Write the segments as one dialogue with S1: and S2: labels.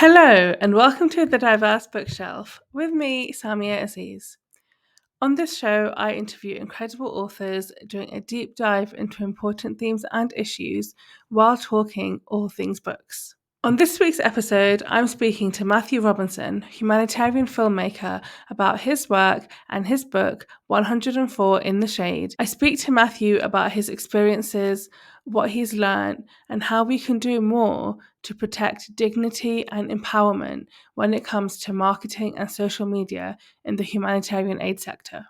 S1: Hello, and welcome to The Diverse Bookshelf with me, Samia Aziz. On this show, I interview incredible authors doing a deep dive into important themes and issues while talking all things books. On this week's episode, I'm speaking to Matthew Robinson, humanitarian filmmaker, about his work and his book, 104 in the Shade. I speak to Matthew about his experiences, what he's learned, and how we can do more to protect dignity and empowerment when it comes to marketing and social media in the humanitarian aid sector.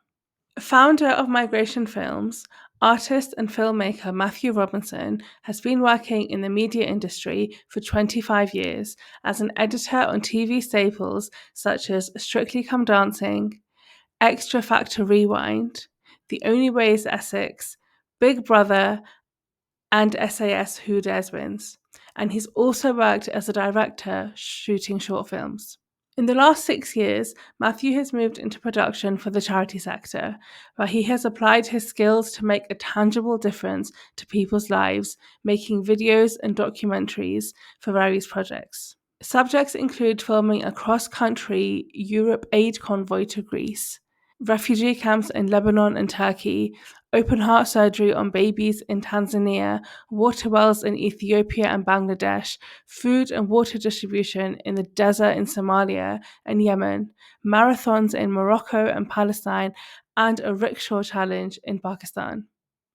S1: Founder of Migration Films, artist and filmmaker Matthew Robinson has been working in the media industry for 25 years as an editor on TV staples such as Strictly Come Dancing, Xtra Factor Rewind, The Only Way is Essex, Big Brother, and SAS Who Dares Wins. And he's also worked as a director shooting short films. In the last 6 years, Matthew has moved into production for the charity sector, where he has applied his skills to make a tangible difference to people's lives, making videos and documentaries for various projects. Subjects include filming a cross-country Europe aid convoy to Greece, refugee camps in Lebanon and Turkey, open heart surgery on babies in Tanzania, water wells in Ethiopia and Bangladesh, food and water distribution in the desert in Somalia and Yemen, marathons in Morocco and Palestine, and a rickshaw challenge in Pakistan.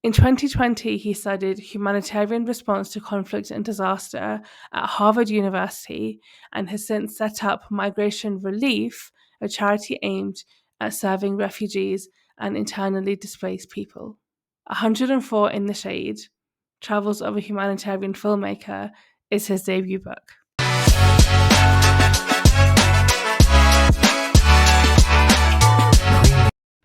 S1: In 2020, he studied humanitarian response to conflict and disaster at Harvard University and has since set up Migration Relief, a charity aimed at serving refugees and internally displaced people. 104 in the Shade, Travels of a Humanitarian Filmmaker, is his debut book.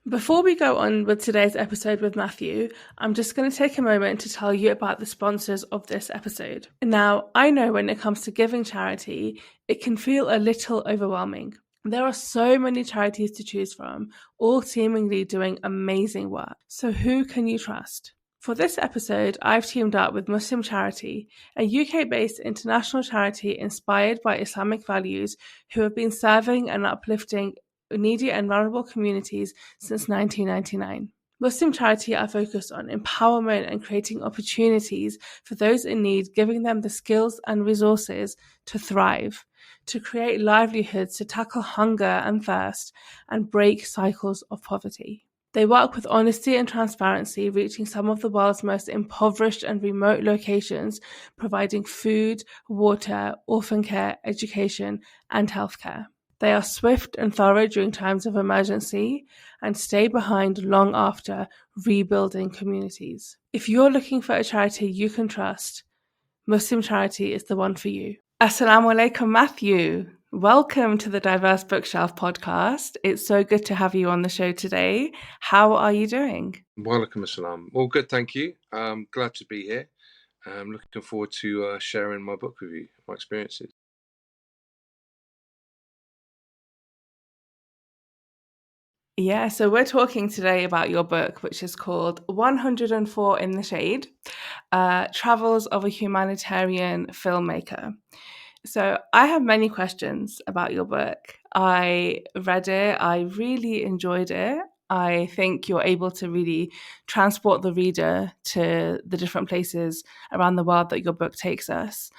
S1: Before we go on with today's episode with Matthew, I'm just going to take a moment to tell you about the sponsors of this episode. Now, I know when it comes to giving charity, it can feel a little overwhelming. There are so many charities to choose from, all seemingly doing amazing work. So who can you trust? For this episode, I've teamed up with Muslim Charity, a UK-based international charity inspired by Islamic values who have been serving and uplifting needy and vulnerable communities since 1999. Muslim Charity are focused on empowerment and creating opportunities for those in need, giving them the skills and resources to thrive, to create livelihoods, to tackle hunger and thirst, and break cycles of poverty. They work with honesty and transparency, reaching some of the world's most impoverished and remote locations, providing food, water, orphan care, education, and healthcare. They are swift and thorough during times of emergency and stay behind long after, rebuilding communities. If you're looking for a charity you can trust, Muslim Charity is the one for you. Assalamu alaikum, Matthew. Welcome to the Diverse Bookshelf podcast. It's so good to have you on the show today. How are you doing?
S2: Walaikum assalam. All good, thank you. I'm glad to be here. I'm looking forward to sharing my book with you, my experiences.
S1: Yeah, so we're talking today about your book, which is called 104 in the Shade, Travels of a Humanitarian Filmmaker. So I have many questions about your book. I read it, I really enjoyed it. I think you're able to really transport the reader to the different places around the world that your book takes us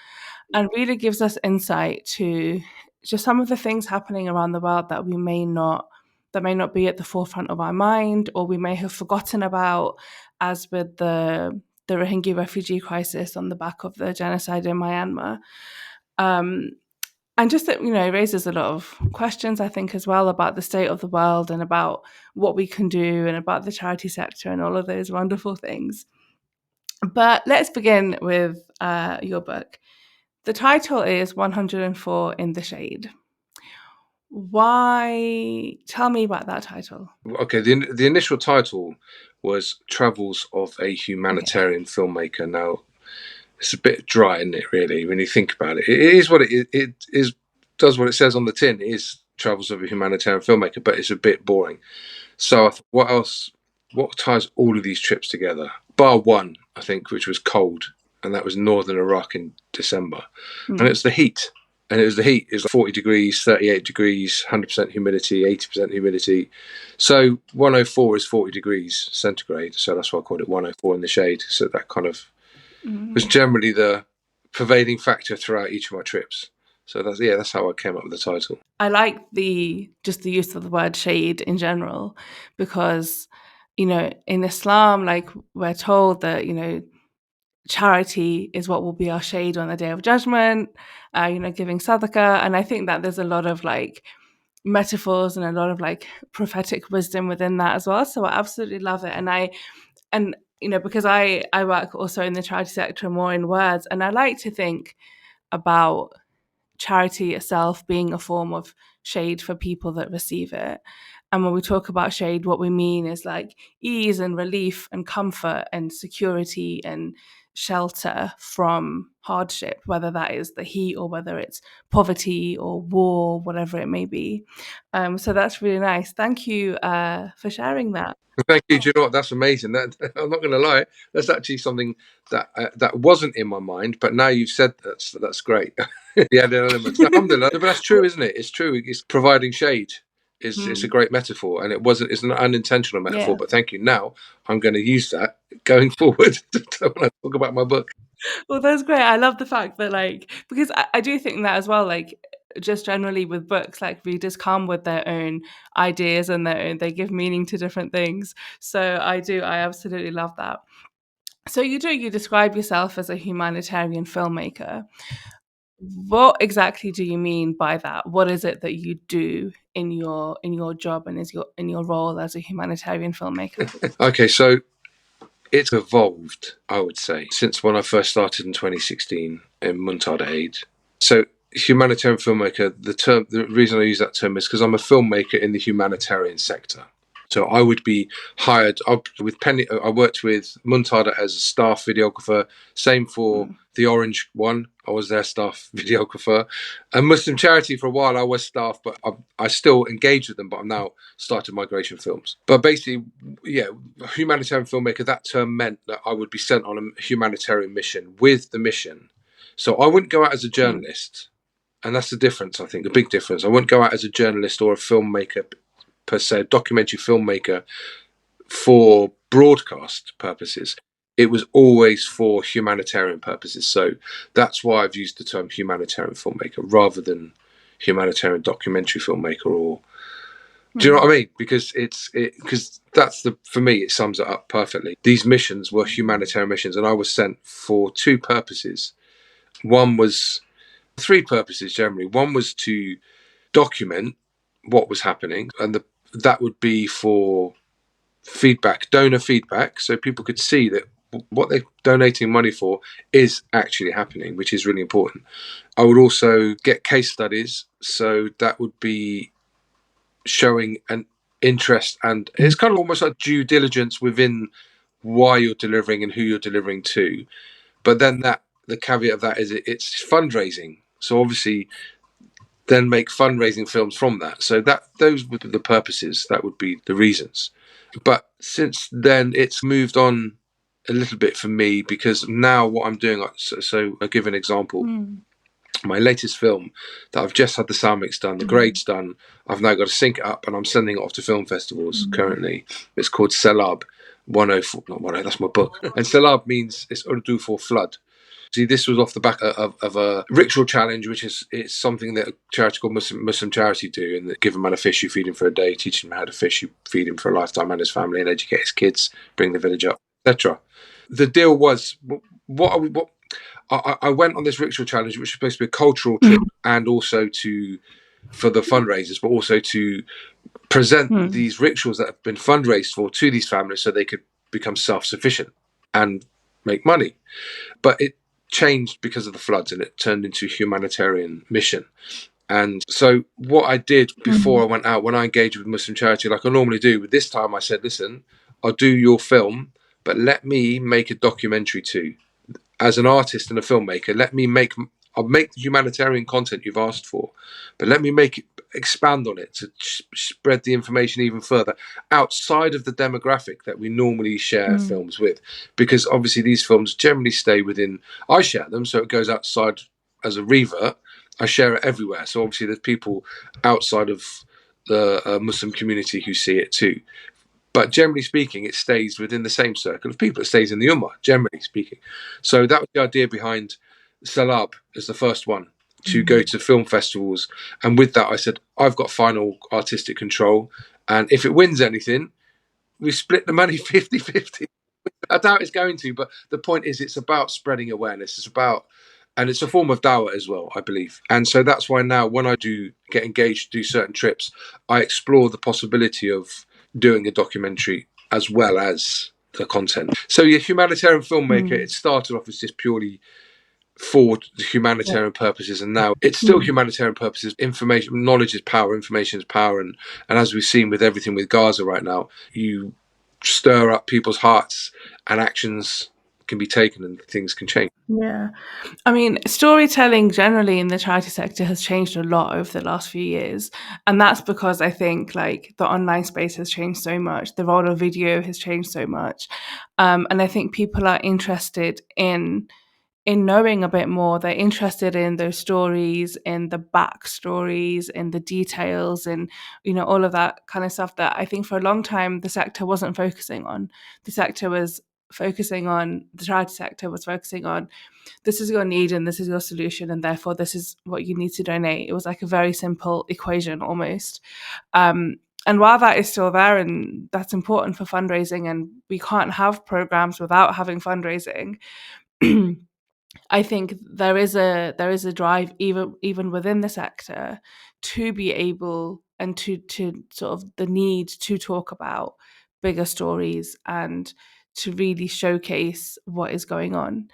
S1: and really gives us insight to just some of the things happening around the world that may not be at the forefront of our mind, or we may have forgotten about, as with the Rohingya refugee crisis on the back of the genocide in Myanmar. And just that, raises a lot of questions, I think, as well, about the state of the world and about what we can do and about the charity sector and all of those wonderful things. But let's begin with your book. The title is 104 in the Shade. Why? Tell me about that title.
S2: Okay, the initial title was Travels of a Humanitarian Filmmaker. Now, it's a bit dry, isn't it, really, when you think about it? It is what it is, does what it says on the tin. It is Travels of a Humanitarian Filmmaker, but it's a bit boring. So I thought, what ties all of these trips together? Bar one, I think, which was cold, and that was northern Iraq in December. And it's the heat. and it was the heat. It was like 40 degrees, 38 degrees, 100% humidity, 80% humidity. So 104 is 40 degrees centigrade. So that's why I called it 104 in the shade. So that kind of was generally the pervading factor throughout each of my trips. So that's how I came up with the title.
S1: I like the use of the word shade in general, because, you know, in Islam, like, we're told that, you know, charity is what will be our shade on the day of judgment, you know, giving sadaqah. And I think that there's a lot of like metaphors and a lot of like prophetic wisdom within that as well. So I absolutely love it. And you know, because I work also in the charity sector more in words, and I like to think about charity itself being a form of shade for people that receive it. And when we talk about shade, what we mean is like ease and relief and comfort and security and shelter from hardship, whether that is the heat or whether it's poverty or war, whatever it may be. So that's really nice. Thank you for sharing that.
S2: Thank you. Do you know what? That's amazing. That I'm not going to lie. That's actually something that that wasn't in my mind, but now you've said that's great. The added elements. Alhamdulillah, but that's true, isn't it? It's true. It's providing shade. It's a great metaphor, and it's an unintentional metaphor.
S1: Yeah.
S2: But thank you. Now I'm going to use that going forward when I talk about my book.
S1: Well, that's great. I love the fact that, like, because I do think that as well, like, just generally with books, like, readers come with their own ideas and they give meaning to different things. So I absolutely love that. So you describe yourself as a humanitarian filmmaker. What exactly do you mean by that? What is it that you do in your job and in your role as a humanitarian filmmaker?
S2: Okay, so it's evolved, I would say, since when I first started in 2016 in Muntada Aid. So humanitarian filmmaker, the reason I use that term is because I'm a filmmaker in the humanitarian sector. So I would be hired with Penny. I worked with Muntada as a staff videographer. Same for the Orange one. I was their staff videographer. And Muslim Charity, for a while I was staff, but I still engage with them. But I'm now started migration films. But basically, yeah, humanitarian filmmaker. That term meant that I would be sent on a humanitarian mission with the mission. So I wouldn't go out as a journalist. And that's the difference, I think, the big difference. I wouldn't go out as a journalist or a filmmaker per se, documentary filmmaker for broadcast purposes. It was always for humanitarian purposes. So that's why I've used the term humanitarian filmmaker rather than humanitarian documentary filmmaker. Or do you know what I mean? Because for me, it sums it up perfectly. These missions were humanitarian missions, and I was sent for two purposes. Three purposes generally. One was to document what was happening, and that would be for feedback, donor feedback, so people could see that what they're donating money for is actually happening, which is really important. I would also get case studies, so that would be showing an interest, and it's kind of almost like due diligence within why you're delivering and who you're delivering to. But then the caveat of that is it's fundraising. So obviously then make fundraising films from that. So those would be the purposes, that would be the reasons. But since then, it's moved on a little bit for me, because now what I'm doing, so I'll give an example. My latest film that I've just had the sound mix done, the grades done, I've now got to sync it up and I'm sending it off to film festivals currently. It's called Selab 104, not 104, that's my book. And Selab means, it's Urdu for flood. See, this was off the back of a rickshaw challenge, which it's something that a charity called Muslim Charity do, and give a man a fish, you feed him for a day, teach him how to fish, you feed him for a lifetime and his family, and educate his kids, bring the village up, etc. The deal was, I went on this rickshaw challenge, which was supposed to be a cultural trip, and also for the fundraisers, but also to present these rickshaws that have been fundraised for to these families so they could become self-sufficient and make money. But it changed because of the floods, and it turned into a humanitarian mission. And so what I did before I went out, when I engaged with Muslim Charity, like I normally do, but this time I said, listen, I'll do your film, but let me make a documentary too. As an artist and a filmmaker, I'll make the humanitarian content you've asked for, but let me expand on it to spread the information even further outside of the demographic that we normally share films with. Because obviously these films generally stay within, I share them, so it goes outside as a revert, I share it everywhere. So obviously there's people outside of the Muslim community who see it too. But generally speaking, it stays within the same circle of people. It stays in the Ummah, generally speaking. So that was the idea behind Salab as the first one, to go to film festivals. And with that, I said, I've got final artistic control. And if it wins anything, we split the money 50-50. I doubt it's going to, but the point is it's about spreading awareness. And it's a form of dawah as well, I believe. And so that's why now when I do get engaged, do certain trips, I explore the possibility of doing a documentary as well as the content. So yeah, humanitarian filmmaker, it started off as just purely for humanitarian purposes, and now it's still humanitarian purposes. Information, knowledge is power, information is power, and as we've seen with everything with Gaza right now, you stir up people's hearts and actions can be taken and things can change.
S1: Yeah. I mean, storytelling generally in the charity sector has changed a lot over the last few years. And that's because I think like the online space has changed so much. The role of video has changed so much. And I think people are interested in knowing a bit more. They're interested in those stories, in the backstories, in the details, and all of that kind of stuff that I think for a long time the sector wasn't focusing on. The charity sector was focusing on, this is your need and this is your solution, and therefore this is what you need to donate. It was like a very simple equation almost. And while that is still there and that's important for fundraising, and we can't have programs without having fundraising, I think there is a drive even within the sector to be able, and to sort of the need to talk about bigger stories and to really showcase what is going on.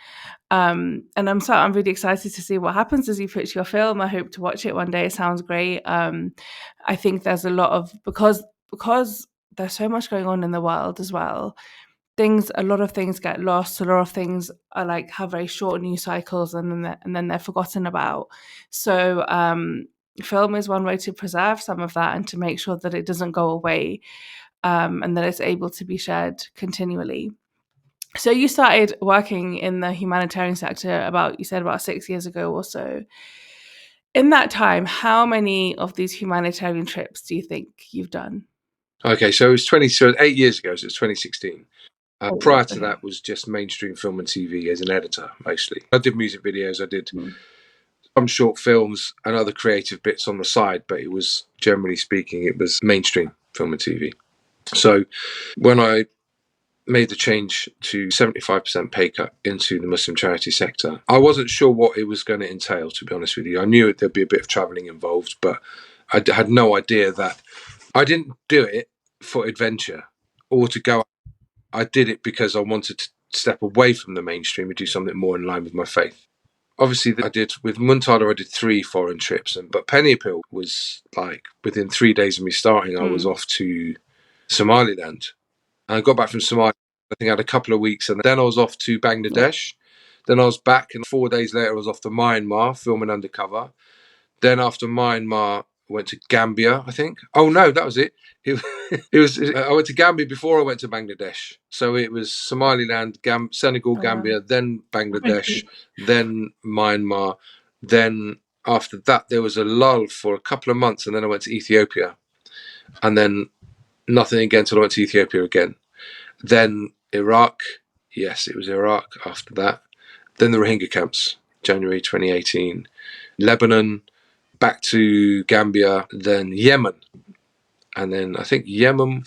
S1: And I'm really excited to see what happens as you pitch your film. I hope to watch it one day. It sounds great. I think there's a lot of, because there's so much going on in the world as well. A lot of things get lost. A lot of things are like have very short news cycles, and then they're forgotten about. So film is one way to preserve some of that and to make sure that it doesn't go away, and that it's able to be shared continually. So you started working in the humanitarian sector about 6 years ago or so. In that time, how many of these humanitarian trips do you think you've done?
S2: Okay, so it was 8 years ago, so it's 2016. Prior to
S1: Okay.
S2: that was just mainstream film and TV as an editor, mostly. I did music videos, I did some short films and other creative bits on the side, but it was, generally speaking, it was mainstream film and TV. So when I made the change to 75% pay cut into the Muslim charity sector, I wasn't sure what it was going to entail, to be honest with you. I knew there'd be a bit of travelling involved, but I had no idea that I didn't do it for adventure or to go. I did it because I wanted to step away from the mainstream and do something more in line with my faith. Obviously, I did with Muntada, I did 3 foreign trips, but Penny Appeal was like within 3 days of me starting, I was off to Somaliland. And I got back from Somalia, I think I had a couple of weeks, and then I was off to Bangladesh. Then I was back, and 4 days later, I was off to Myanmar filming undercover. Then after Myanmar, I went to Gambia, I think. Oh no, that was it. It was. I went to Gambia before I went to Bangladesh. So it was Somaliland, Senegal, Gambia, then Bangladesh, then Myanmar. Then after that, there was a lull for a couple of months, and then I went to Ethiopia, and then nothing again until I went to Ethiopia again. Then Iraq. Yes, it was Iraq after that. Then the Rohingya camps, January 2018. Lebanon, back to Gambia, then Yemen. And then I think Yemen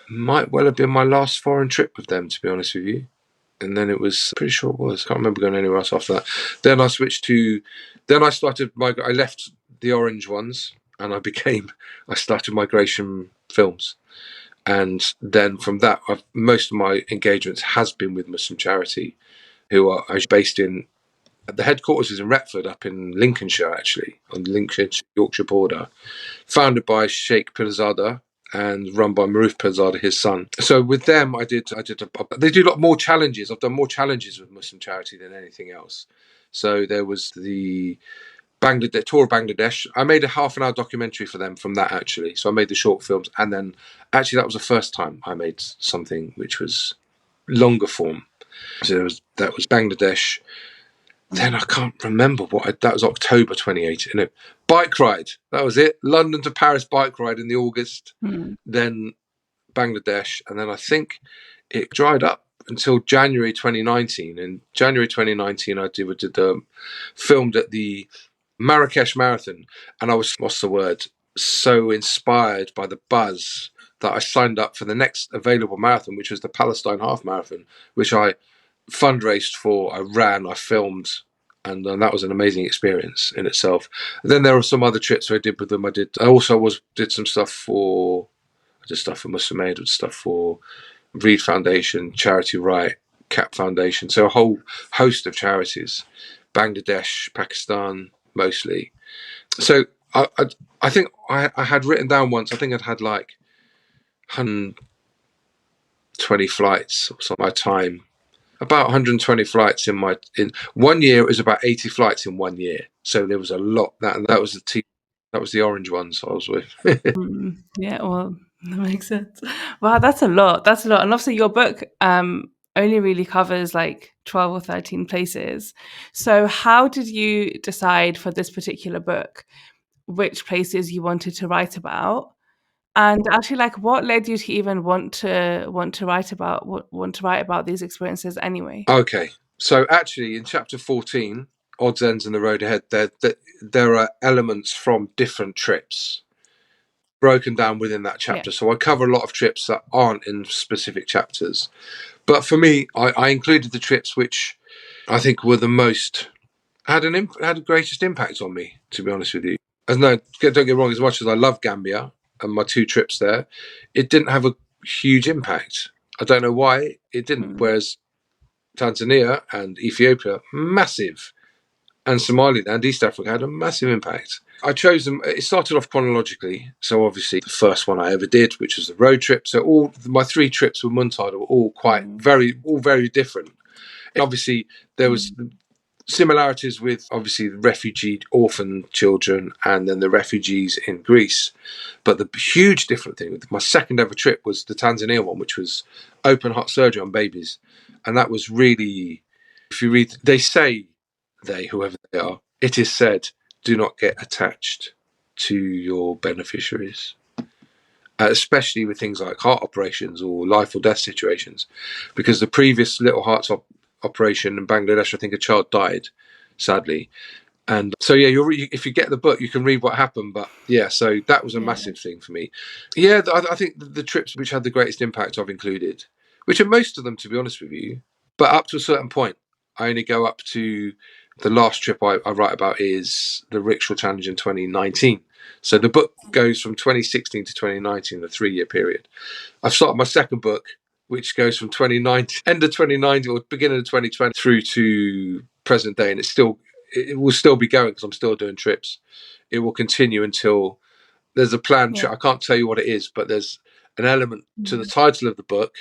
S2: might well have been my last foreign trip with them, to be honest with you. And then it was, pretty sure it was, can't remember going anywhere else after that. Then I left the orange ones and I started migration films. And then from that, most of my engagements has been with Muslim charity, who are based in, the headquarters is in Retford, up in Lincolnshire, actually, on the Lincolnshire-Yorkshire border, founded by Sheikh Pirzada and run by Maruf Pirzada, his son. So with them, they do a lot more challenges. I've done more challenges with Muslim charity than anything else. So there was the Bangladesh tour of Bangladesh. I made a half-an-hour documentary for them from that, actually. So I made the short films, and then actually that was the first time I made something which was longer form. So that was Bangladesh. then I can't remember that was October 2018. No, bike ride. That was it. London to Paris bike ride in the August. Then Bangladesh, and then I think it dried up until January 2019. In January 2019, I filmed at the Marrakesh Marathon, and I was, so inspired by the buzz that I signed up for the next available marathon, which was the Palestine Half Marathon, which I fundraised for, I ran, I filmed, and that was an amazing experience in itself. And then there were some other trips I did with them. I did some stuff for Muslim Aid, did stuff for Reed Foundation, Charity Right, CAP Foundation, so a whole host of charities, Bangladesh, Pakistan mostly. So I think I had written down once, I think I'd had like 120 flights or something, my time. About 120 flights in 1 year. It was about 80 flights in 1 year. So there was a lot. That was the orange ones I was with.
S1: Yeah, well, that makes sense. Wow, that's a lot. That's a lot. And obviously your book only really covers like 12 or 13 places. So how did you decide for this particular book which places you wanted to write about? And actually, like, what led you to even want to write about these experiences anyway?
S2: Okay, so actually, in chapter 14, Odds, Ends, and the Road Ahead, there are elements from different trips broken down within that chapter.
S1: Yeah.
S2: So I cover a lot of trips that aren't in specific chapters. But for me, I included the trips which I think were the most had the greatest impact on me, to be honest with you. As no, don't get me wrong, as much as I love Gambia and my 2 trips there, it didn't have a huge impact. I don't know why it didn't. Whereas Tanzania and Ethiopia, massive, and Somaliland, East Africa, had a massive impact. I chose them. It started off chronologically. So obviously the first one I ever did, which was the road trip. So all my 3 trips with Muntada were all very different. And obviously there was similarities with obviously the refugee orphan children and then the refugees in Greece. But the huge different thing with my second ever trip was the Tanzania one, which was open heart surgery on babies. And that was really, if you read, they say, whoever they are, it is said, do not get attached to your beneficiaries, especially with things like heart operations or life or death situations, because the previous little heart operation in Bangladesh, I think a child died, sadly. And so, yeah, if you get the book, you can read what happened. But yeah, so that was a massive thing for me. Yeah, I think the trips which had the greatest impact I've included, which are most of them, to be honest with you, but up to a certain point. I only go up to the last trip I write about is the Rickshaw Challenge in 2019. So the book goes from 2016 to 2019, a 3-year period. I've started my second book, which goes from 2019, end of 2019 or beginning of 2020 through to present day, and it will still be going because I'm still doing trips. It will continue until there's a plan. I can't tell you what it is, but there's an element to the title of the book.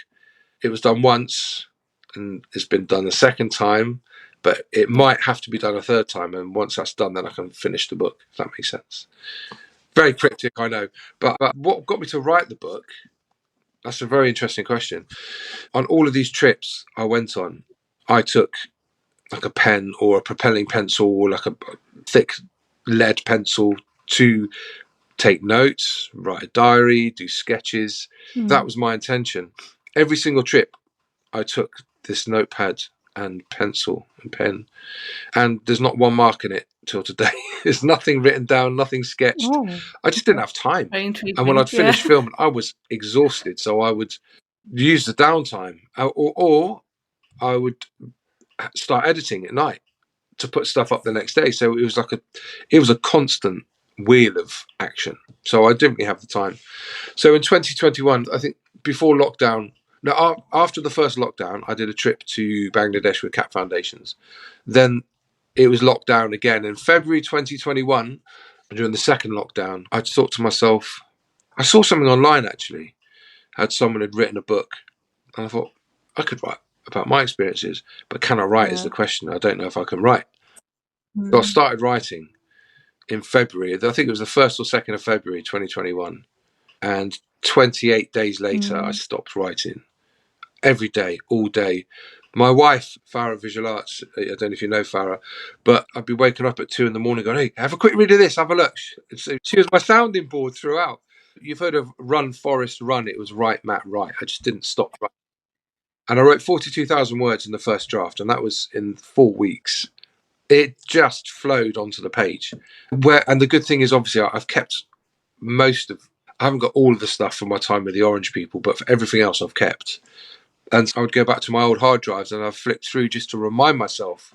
S2: It was done once and it's been done a second time, but it might have to be done a third time. And once that's done, then I can finish the book, if that makes sense. Very cryptic, I know. But what got me to write the book, that's a very interesting question. On all of these trips I went on, I took like a pen or a propelling pencil or like a thick lead pencil to take notes, write a diary, do sketches. That was my intention. Every single trip I took this notepad and pencil and pen, and there's not one mark in it till today. There's nothing written down, nothing sketched. I just didn't have time. And when I'd finished filming, I was exhausted, so I would use the downtime, or I would start editing at night to put stuff up the next day. So it was a constant wheel of action. So I didn't really have the time. So in 2021, I think before lockdown, no, after the first lockdown, I did a trip to Bangladesh with CAP Foundations. Then it was locked down again. In February 2021, during the second lockdown, I thought to myself, I saw something online actually. Someone had written a book, and I thought, I could write about my experiences, but can I write is the question. I don't know if I can write. So I started writing in February. I think it was the 1st or 2nd of February 2021. And 28 days later, I stopped writing. Every day, all day. My wife, Farah Visual Arts, I don't know if you know Farah, but I'd be waking up at 2 in the morning going, hey, have a quick read of this, have a look. She was my sounding board throughout. You've heard of Run, Forest, Run. It was right, Matt, right. I just didn't stop. And I wrote 42,000 words in the first draft, and that was in 4 weeks. It just flowed onto the page. And the good thing is, obviously, I've kept I haven't got all of the stuff from my time with the Orange people, but for everything else I've kept. And I would go back to my old hard drives and I've flicked through just to remind myself.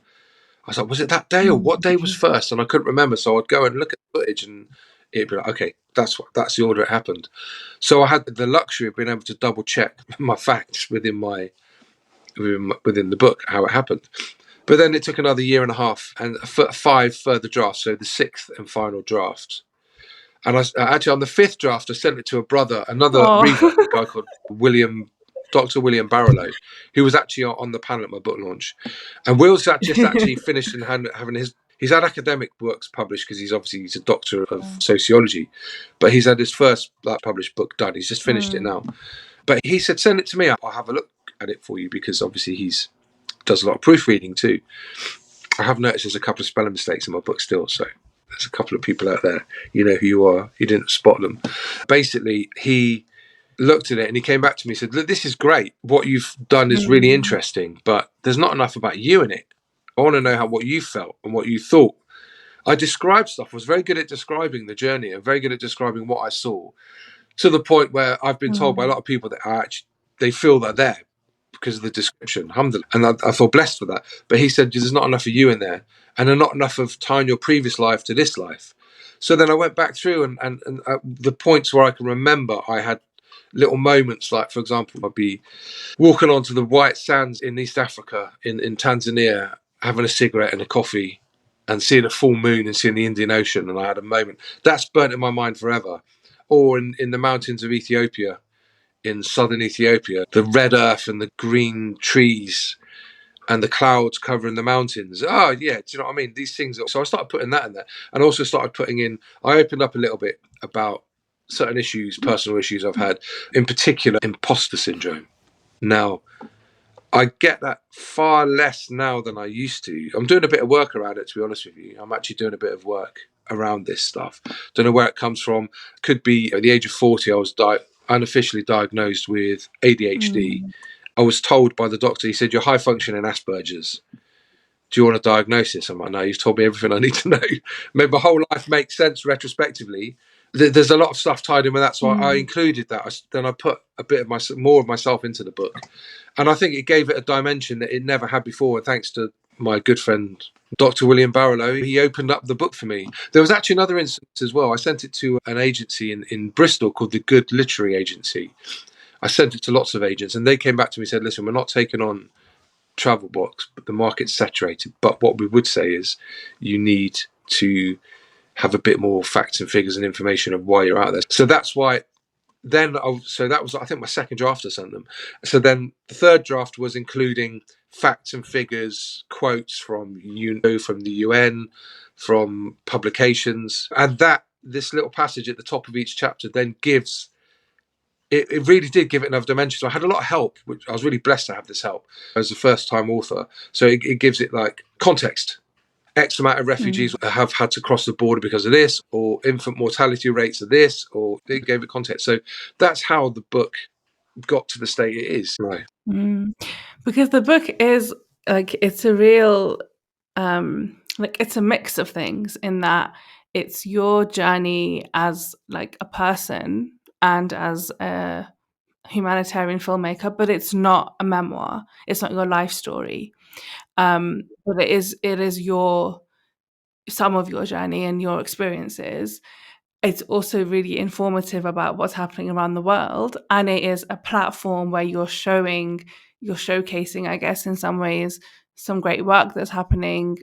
S2: I was like, was it that day or what day was first? And I couldn't remember. So I'd go and look at the footage and it'd be like, okay, that's the order it happened. So I had the luxury of being able to double check my facts within the book, how it happened. But then it took another year and a half and 5 further drafts. So the 6th and final draft. And I actually, on the 5th draft, I sent it to a brother, another reader, a guy called Dr. William Barlow, who was actually on the panel at my book launch. And Will's just actually finished and having he's had academic works published because he's a doctor of sociology, but he's had his first published book done. He's just finished it now. But he said, send it to me. I'll have a look at it for you because obviously does a lot of proofreading too. I have noticed there's a couple of spelling mistakes in my book still, so there's a couple of people out there, you know who you are, you didn't spot them. Basically, he looked at it and he came back to me and said, look, this is great. What you've done is really interesting, but there's not enough about you in it. I want to know what you felt and what you thought. I described stuff, was very good at describing the journey and very good at describing what I saw, to the point where I've been told by a lot of people that they feel they're there because of the description. And I feel blessed for that. But he said, there's not enough of you in there, and there's not enough of tying your previous life to this life. So then I went back through and the points where I can remember, I had little moments, like, for example, I'd be walking onto the white sands in East Africa, in Tanzania, having a cigarette and a coffee and seeing a full moon and seeing the Indian Ocean. And I had a moment. That's burnt in my mind forever. Or in the mountains of Ethiopia, in southern Ethiopia, the red earth and the green trees and the clouds covering the mountains. Oh, yeah, do you know what I mean? These things. So I started putting that in there, and also started putting in, I opened up a little bit about certain issues, personal issues I've had, in particular, imposter syndrome. Now, I get that far less now than I used to. I'm doing a bit of work around it, to be honest with you. I'm actually doing a bit of work around this stuff. Don't know where it comes from. Could be at the age of 40, I was unofficially diagnosed with ADHD. I was told by the doctor, he said, you're high functioning Asperger's. Do you want a diagnosis? I'm like, no, you've told me everything I need to know. Made my whole life make sense retrospectively. There's a lot of stuff tied in with that, so I included that. Then I put a bit of more of myself into the book, and I think it gave it a dimension that it never had before. And thanks to my good friend Dr. William Barlow, he opened up the book for me. There was actually another instance as well. I sent it to an agency in Bristol called the Good Literary Agency. I sent it to lots of agents, and they came back to me and said, listen, we're not taking on travel books, but the market's saturated. But what we would say is you need to have a bit more facts and figures and information of why you're out there. So that's why then, that was, I think, my second draft I sent them. So then the third draft was including facts and figures, quotes from from the UN, from publications, and this little passage at the top of each chapter then gives it really did give it another dimension. So I had a lot of help, which I was really blessed to have this help as a first-time author. So it gives it like context. X amount of refugees have had to cross the border because of this, or infant mortality rates are this, or they gave it context. So that's how the book got to the state it is. Right.
S1: Because the book is it's a real it's a mix of things, in that it's your journey as like a person and as a humanitarian filmmaker, but it's not a memoir. It's not your life story. But it is some of your journey and your experiences. It's also really informative about what's happening around the world, and it is a platform where you're showcasing, I guess, in some ways, some great work that's happening,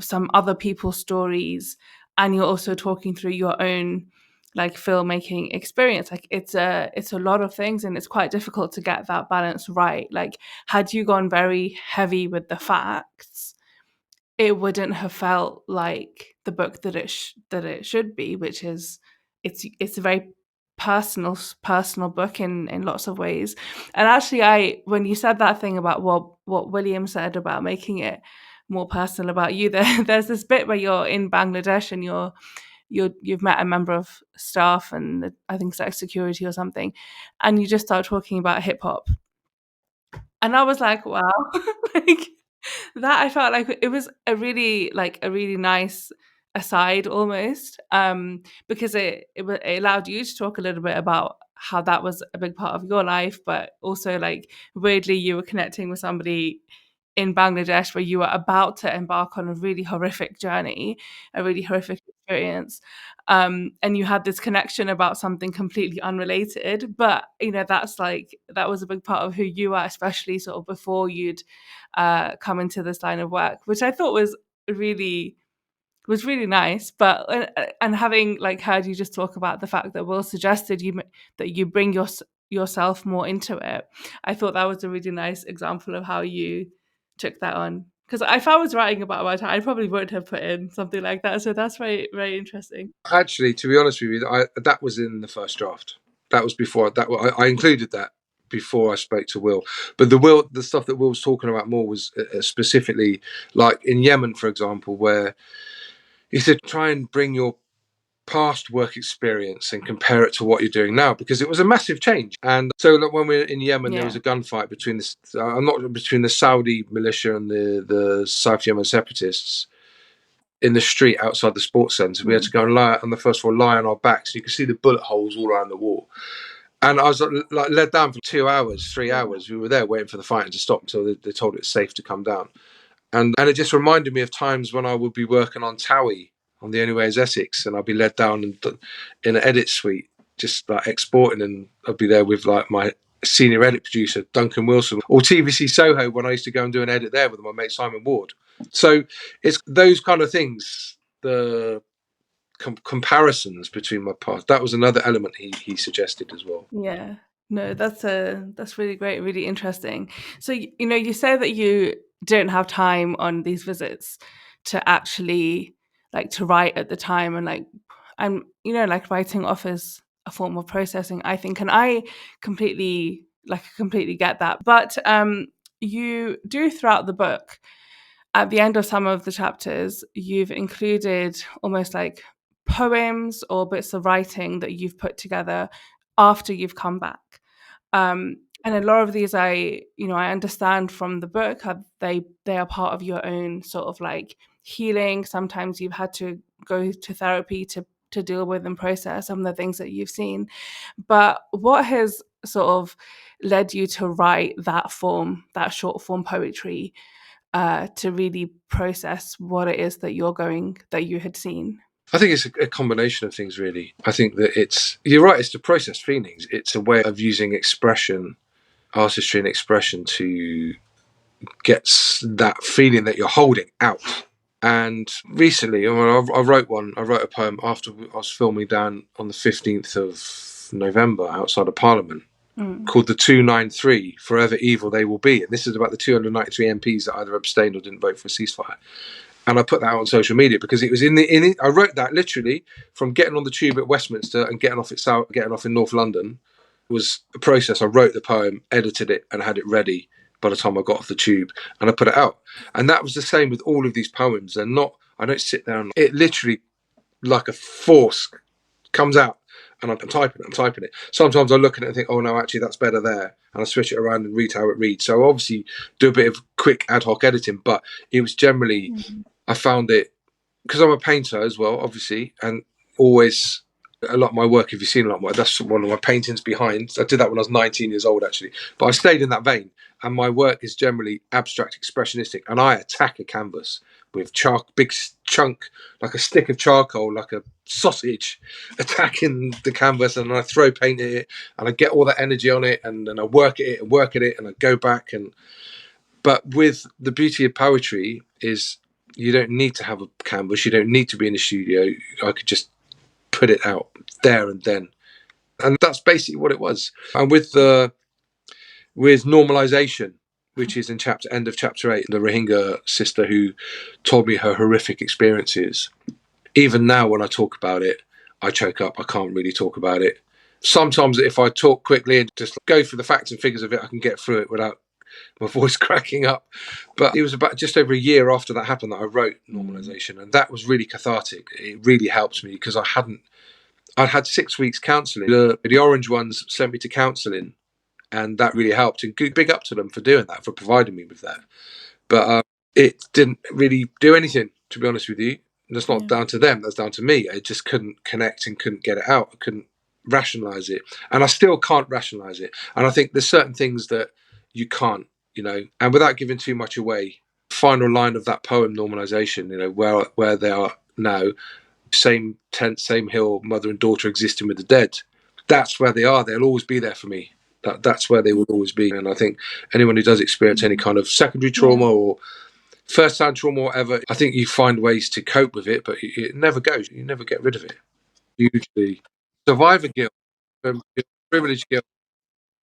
S1: some other people's stories, and you're also talking through your own like filmmaking experience. Like it's a lot of things, and it's quite difficult to get that balance right. Like, had you gone very heavy with the facts, it wouldn't have felt like the book that it should be, which is it's a very personal book in lots of ways. And actually, when you said that thing about what William said about making it more personal about you, there's this bit where you're in Bangladesh and you've met a member of staff and I think it's like security or something, and you just start talking about hip hop, and I was like, wow, like that. I felt like it was a really nice aside almost, because it allowed you to talk a little bit about how that was a big part of your life, but also like weirdly you were connecting with somebody in Bangladesh where you were about to embark on a really horrific journey, a really horrific experience. And you had this connection about something completely unrelated. But, that was a big part of who you are, especially sort of before you'd come into this line of work, which I thought really was really nice. But and having like heard you just talk about the fact that Will suggested that you bring yourself more into it, I thought that was a really nice example of how you took that on. Because if I was writing about my time, I probably would have put in something like that. So that's very, very interesting.
S2: Actually, to be honest with you, that was in the first draft. That was before that. I included that before I spoke to Will. But the stuff that Will was talking about more was specifically like in Yemen, for example, where he said try and bring your past work experience and compare it to what you're doing now, because it was a massive change. And so like, when we were in Yemen, there was
S1: Yeah.
S2: a gunfight between between the Saudi militia and the South Yemen separatists in the street outside the sports centre. We had to go and lie on the first floor, lie on our backs. You could see the bullet holes all around the wall. And I was like led down for 2 hours, 3 hours. We were there waiting for the fighting to stop until they told it safe to come down. And it just reminded me of times when I would be working on Towie on The Only Way is Essex, and I'd be led down in an edit suite, just like exporting, and I'd be there with like my senior edit producer, Duncan Wilson, or TVC Soho when I used to go and do an edit there with my mate Simon Ward. So it's those kind of things, the comparisons between my past. That was another element he suggested as well.
S1: Yeah. No, that's really great, really interesting. So you say that you don't have time on these visits to actually like to write at the time, and like writing offers a form of processing, I think, and I completely get that. But you do throughout the book, at the end of some of the chapters, you've included almost like poems or bits of writing that you've put together after you've come back. And a lot of these, I understand from the book how they are part of your own sort of like healing. Sometimes you've had to go to therapy to deal with and process some of the things that you've seen. But what has sort of led you to write that short form poetry, to really process what it is that you had seen?
S2: I think it's a combination of things, really. I think that you're right, it's to process feelings. It's a way of using expression, artistry and expression to get that feeling that you're holding out. And recently, I wrote a poem after I was filming down on the 15th of November outside of Parliament, called The 293, Forever Evil They Will Be. And this is about the 293 MPs that either abstained or didn't vote for a ceasefire. And I put that out on social media because it was I wrote that literally from getting on the tube at Westminster and getting off in North London. It was a process. I wrote the poem, edited it, and had it ready by the time I got off the tube, and I put it out. And that was the same with all of these poems. I don't sit down. It literally, like a force, comes out, and I'm typing it. Sometimes I look at it and think, oh no, actually that's better there, and I switch it around and read how it reads. So I obviously do a bit of quick ad hoc editing, but it was generally. I found it, because I'm a painter as well, obviously, and always a lot of my work, if you've seen a lot of my, that's one of my paintings behind. I did that when I was 19 years old, actually. But I stayed in that vein, and my work is generally abstract, expressionistic, and I attack a canvas with big chunk, like a stick of charcoal, like a sausage, attacking the canvas, and I throw paint at it, and I get all that energy on it, and then I work at it, and I go back. But with the beauty of poetry is, you don't need to have a canvas. You don't need to be in a studio. I could just put it out there and then. And that's basically what it was. And with normalization, which is in end of chapter 8, the Rohingya sister who told me her horrific experiences. Even now when I talk about it, I choke up. I can't really talk about it. Sometimes if I talk quickly and just go through the facts and figures of it, I can get through it without my voice cracking up. But it was about just over a year after that happened that I wrote Normalization, and that was really cathartic. It really helped me because I'd had 6 weeks counselling. The orange ones sent me to counselling, and that really helped. And big up to them for doing that, for providing me with that. But it didn't really do anything, to be honest with you. That's not down to them, that's down to me. I just couldn't connect and couldn't get it out. I couldn't rationalize it. And I still can't rationalize it. And I think there's certain things that you can't, and without giving too much away, final line of that poem, Normalization, where they are now, same tent, same hill, mother and daughter existing with the dead. That's where they are. They'll always be there for me. That's where they will always be. And I think anyone who does experience any kind of secondary trauma or first-hand trauma or whatever, I think you find ways to cope with it, but it never goes. You never get rid of it. Usually, survivor guilt, privilege guilt.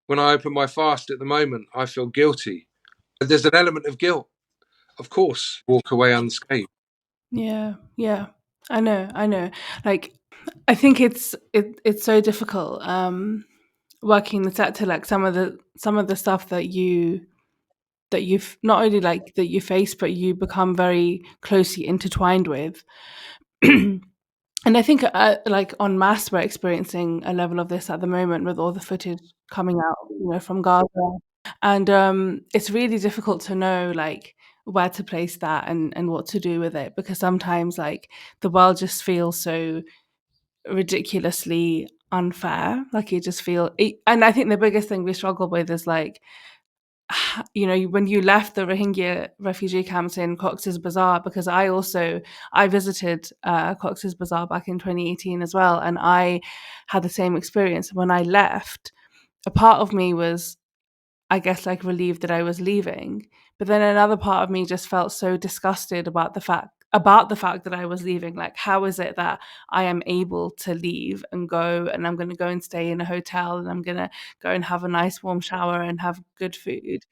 S2: When I open my fast at the moment, I feel guilty. There's an element of guilt, of course. Walk away unscathed.
S1: Yeah, yeah. I know. Like, I think it's so difficult working in the sector. Like some of the stuff that you've not only like that you face, but you become very closely intertwined with. And I think, like en masse, we're experiencing a level of this at the moment with all the footage coming out, from Gaza. And it's really difficult to know like where to place that and what to do with it, because sometimes like the world just feels so ridiculously unfair. Like you just and I think the biggest thing we struggle with is like, when you left the Rohingya refugee camps in Cox's Bazar, because I visited Cox's Bazar back in 2018 as well, and I had the same experience. When I left, a part of me was, I guess, like relieved that I was leaving, but then another part of me just felt so disgusted about the fact that I was leaving. Like, how is it that I am able to leave and go, and I'm going to go and stay in a hotel, and I'm going to go and have a nice warm shower and have good food?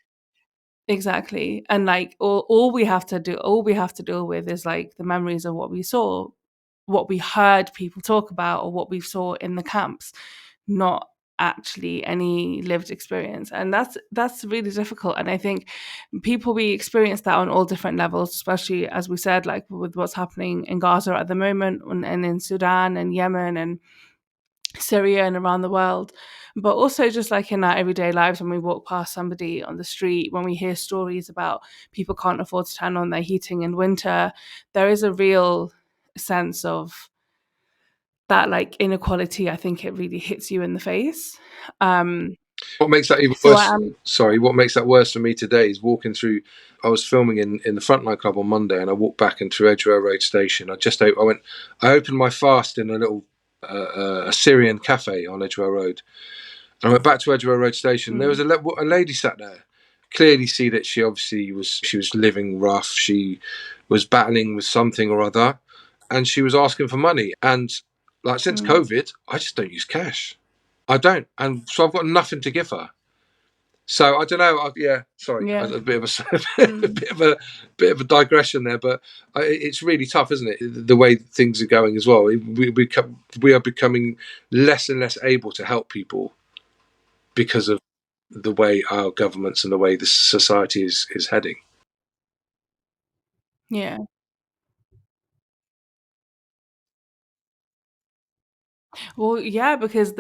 S1: Exactly. And like all we have to deal with is like the memories of what we saw, what we heard people talk about, or what we saw in the camps, not actually any lived experience. And that's really difficult. And I think we experience that on all different levels, especially as we said, like with what's happening in Gaza at the moment, and in Sudan and Yemen and Syria and around the world, but also just like in our everyday lives, when we walk past somebody on the street, when we hear stories about people can't afford to turn on their heating in winter, there is a real sense of that like inequality. I think it really hits you in the face.
S2: What makes that even
S1: So I
S2: worse?
S1: am.
S2: Sorry, what makes that worse for me today is walking through. I was filming in the Frontline Club on Monday, and I walked back into Edgware Road Station. I opened my fast in a little Syrian cafe on Edgware Road. I went back to Edgware Road Station. There was a lady sat there. Clearly, see that she was living rough. She was battling with something or other, and she was asking for money. And like since COVID, I just don't use cash. I don't, and so I've got nothing to give her. So I don't know. Sorry,
S1: Yeah.
S2: a bit of a digression there, but it's really tough, isn't it? The way things are going as well. We are becoming less and less able to help people because of the way our governments and the way the society is heading.
S1: Yeah. Well, yeah, because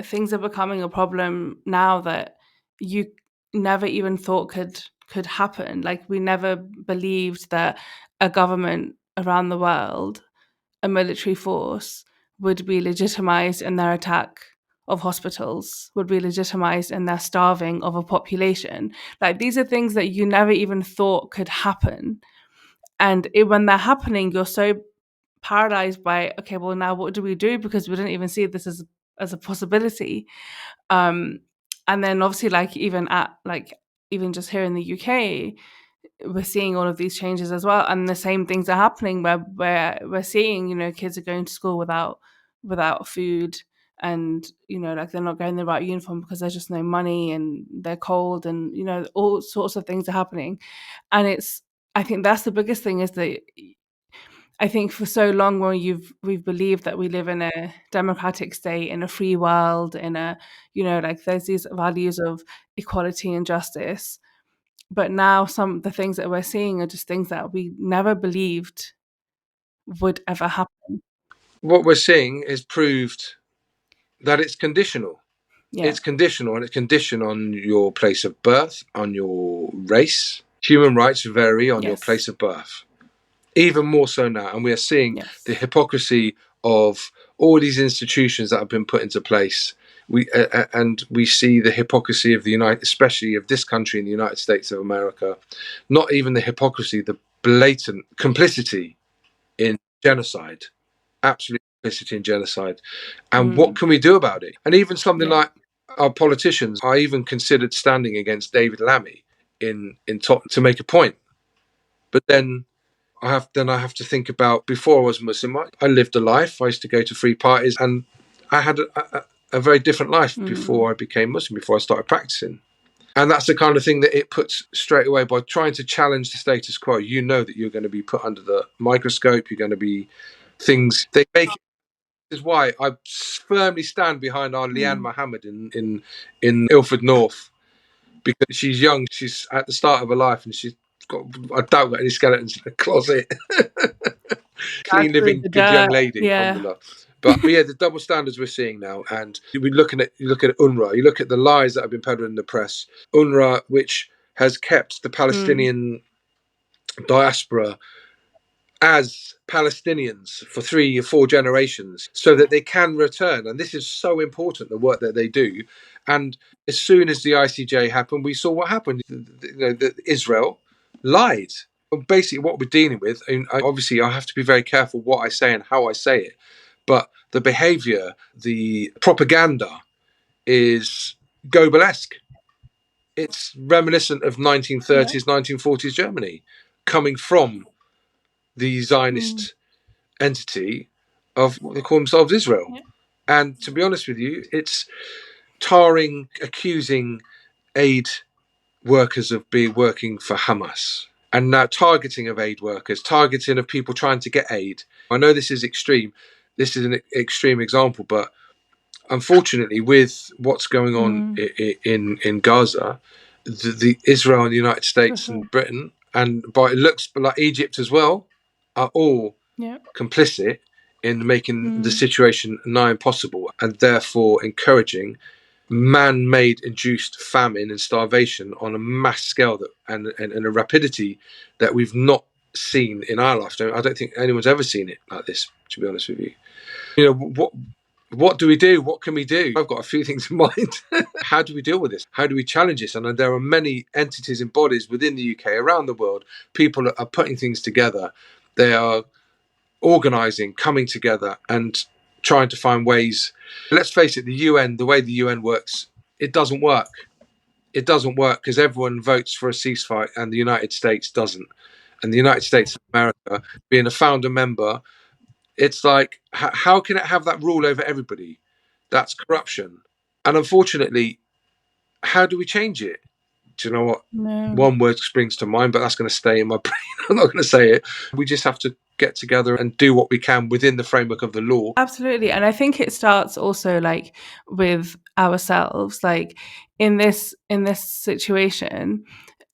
S1: things are becoming a problem now that you never even thought could happen. Like we never believed that a government around the world, a military force, would be legitimized in their attack of hospitals, would be legitimized in their starving of a population. Like these are things that you never even thought could happen. And when they're happening, you're so paralyzed by, okay, well now what do we do, because we didn't even see this as a possibility. And then obviously even just here in the UK, we're seeing all of these changes as well, and the same things are happening where we're seeing, kids are going to school without food, and like they're not getting the right uniform because there's just no money, and they're cold, and all sorts of things are happening. And I think that's the biggest thing, is that I think for so long we've believed that we live in a democratic state, in a free world, in a, like there's these values of equality and justice. But now the things that we're seeing are just things that we never believed would ever happen.
S2: What we're seeing is proved that it's conditional.
S1: Yeah.
S2: It's conditional, and it's conditioned on your place of birth, on your race. Human rights vary on your place
S1: Yes.
S2: of birth, even more so now. And we are seeing the
S1: Yes.
S2: hypocrisy of all these institutions that have been put into place. And we see the hypocrisy of especially of this country in the United States of America. Not even the hypocrisy, the blatant complicity in genocide. Absolute complicity in genocide. And what can we do about it? And even something
S1: Yeah.
S2: like our politicians, I even considered standing against David Lammy in Tottenham to make a point. But then I have to think about, before I was Muslim, I lived a life. I used to go to free parties, and I had a very different life before I became Muslim, before I started practicing. And that's the kind of thing that it puts straight away. By trying to challenge the status quo, you know that you're going to be put under the microscope. You're going to be things they make. Is why I firmly stand behind our Leanne Mohammed in Ilford North, because she's young. She's at the start of her life, and she's got, I doubt, got any skeletons in the closet. Clean living, good young lady,
S1: Yeah.
S2: alhamdulillah. But yeah, the double standards we're seeing now, and you look at UNRWA, you look at the lies that have been peddled in the press. UNRWA, which has kept the Palestinian diaspora as Palestinians for 3 or 4 generations so that they can return. And this is so important, the work that they do. And as soon as the ICJ happened, we saw what happened. Israel lied. Basically, what we're dealing with, and obviously I have to be very careful what I say and how I say it, but the behavior, the propaganda is Goebbelsesque. It's reminiscent of 1930s, 1940s Germany, coming from the Zionist entity of what they call themselves Israel.
S1: Yeah.
S2: And to be honest with you, it's tarring, accusing aid workers of being working for Hamas. And now targeting of aid workers, targeting of people trying to get aid. I know this is extreme. This is an extreme example, but unfortunately, with what's going on in Gaza, the Israel and the United States and Britain, and by it looks like Egypt as well, are all complicit in making the situation nigh impossible, and therefore encouraging man-made induced famine and starvation on a mass scale and a rapidity that we've not seen in our lifetime. I don't think anyone's ever seen it like this, to be honest with you. What do we do? What can we do? I've got a few things in mind. How do we deal with this? How do we challenge this? And there are many entities and bodies within the UK, around the world. People are putting things together. They are organising, coming together, and trying to find ways. Let's face it, the UN, the way the UN works, it doesn't work. It doesn't work because everyone votes for a ceasefire and the United States doesn't. And the United States of America, being a founder member, it's like, how can it have that rule over everybody? That's corruption. And unfortunately, how do we change it? Do you know what? One word springs to mind, but that's going to stay in my brain. I'm not going to say it. We just have to get together and do what we can within the framework of the law.
S1: Absolutely. And I think it starts also like with ourselves. Like in this situation,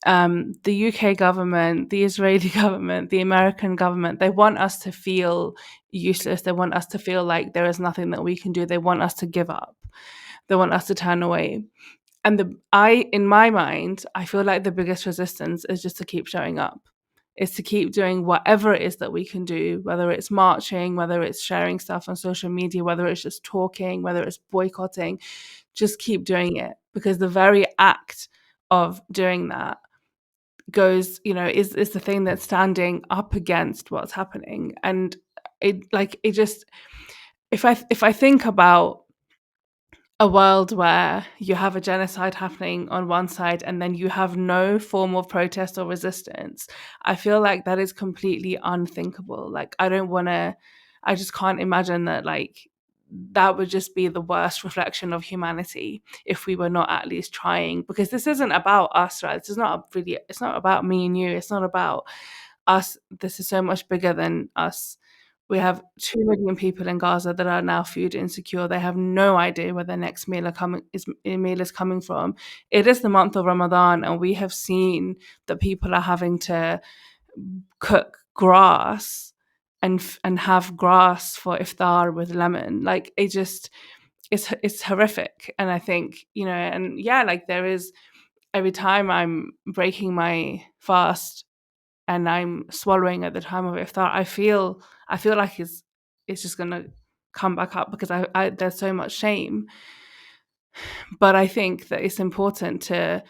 S1: the UK government, the Israeli government, the American government, they want us to feel useless. They want us to feel like there is nothing that we can do. They want us to give up. They want us to turn away. And in my mind, I feel like the biggest resistance is just to keep showing up. Is to keep doing whatever it is that we can do, whether it's marching, whether it's sharing stuff on social media, whether it's just talking, whether it's boycotting, just keep doing it. Because the very act of doing that is the thing that's standing up against what's happening. And it just, if I think about a world where you have a genocide happening on one side and then you have no form of protest or resistance, I feel like that is completely unthinkable. Like I just can't imagine that. Like that would just be the worst reflection of humanity if we were not at least trying, because this isn't about us, right? It's not about me and you. It's not about us, this is so much bigger than us. We have 2 million people in Gaza that are now food insecure. They have no idea where their next meal is coming from. It is the month of Ramadan, and we have seen that people are having to cook grass and have grass for iftar with lemon. Like, it's horrific. And I think, and yeah, like, there is, every time I'm breaking my fast and I'm swallowing at the time of iftar, I feel like it's just gonna come back up, because I there's so much shame. But I think that it's important to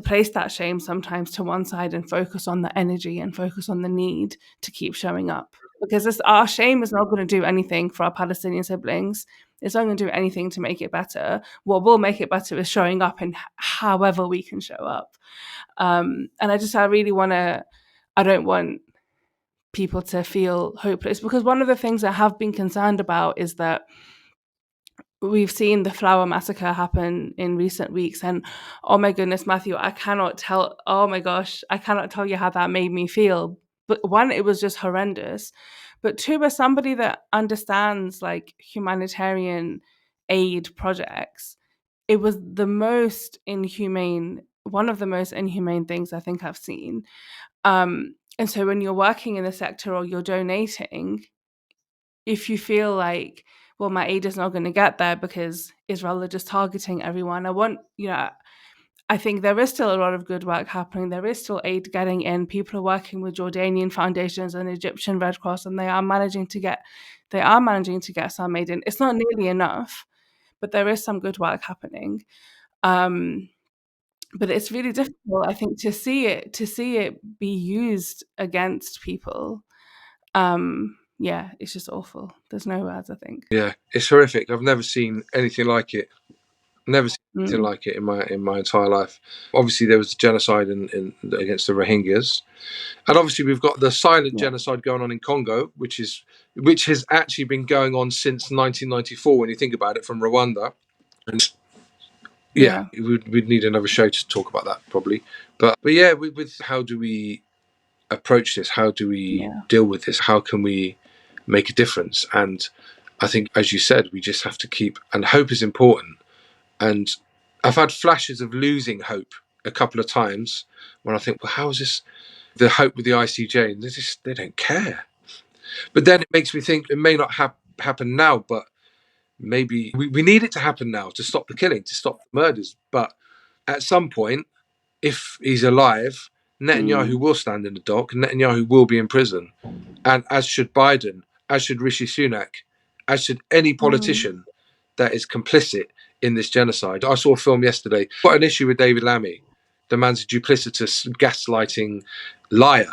S1: place that shame sometimes to one side and focus on the energy and focus on the need to keep showing up. Because our shame is not going to do anything for our Palestinian siblings. It's not going to do anything to make it better. What will make it better is showing up in however we can show up. And I really want to, I don't want people to feel hopeless, because one of the things I have been concerned about is that we've seen the flower massacre happen in recent weeks, and oh my goodness, Matthew, oh my gosh, I cannot tell you how that made me feel. But one, it was just horrendous, but two, as somebody that understands like humanitarian aid projects, it was one of the most inhumane things I think I've seen. And so when you're working in the sector or you're donating, if you feel like, well, my aid is not going to get there because Israel are just targeting everyone, I think there is still a lot of good work happening. There is still aid getting in. People are working with Jordanian foundations and Egyptian Red Cross, and they are managing to get some aid in. It's not nearly enough, but there is some good work happening. But it's really difficult, I think, to see it be used against people. Yeah, it's just awful. There's no words, I think.
S2: Yeah, it's horrific. I've never seen anything like it. Never seen anything like it in my entire life. Obviously, there was genocide against the Rohingyas, and obviously we've got the silent genocide going on in Congo, which has actually been going on since 1994. When you think about it, from Rwanda, and we'd need another show to talk about that probably. But yeah, with how do we approach this? How do we deal with this? How can we make a difference? And I think, as you said, we just have to keep, and hope is important. And I've had flashes of losing hope a couple of times when I think, well, how is this the hope with the ICJ? And they don't care. But then it makes me think it may not happen now, but maybe we need it to happen now to stop the killing, to stop the murders. But at some point, if he's alive, Netanyahu will stand in the dock. Netanyahu will be in prison, and as should Biden, as should Rishi Sunak, as should any politician that is complicit in this genocide. I saw a film yesterday. Got an issue with David Lammy. The man's a duplicitous, gaslighting liar.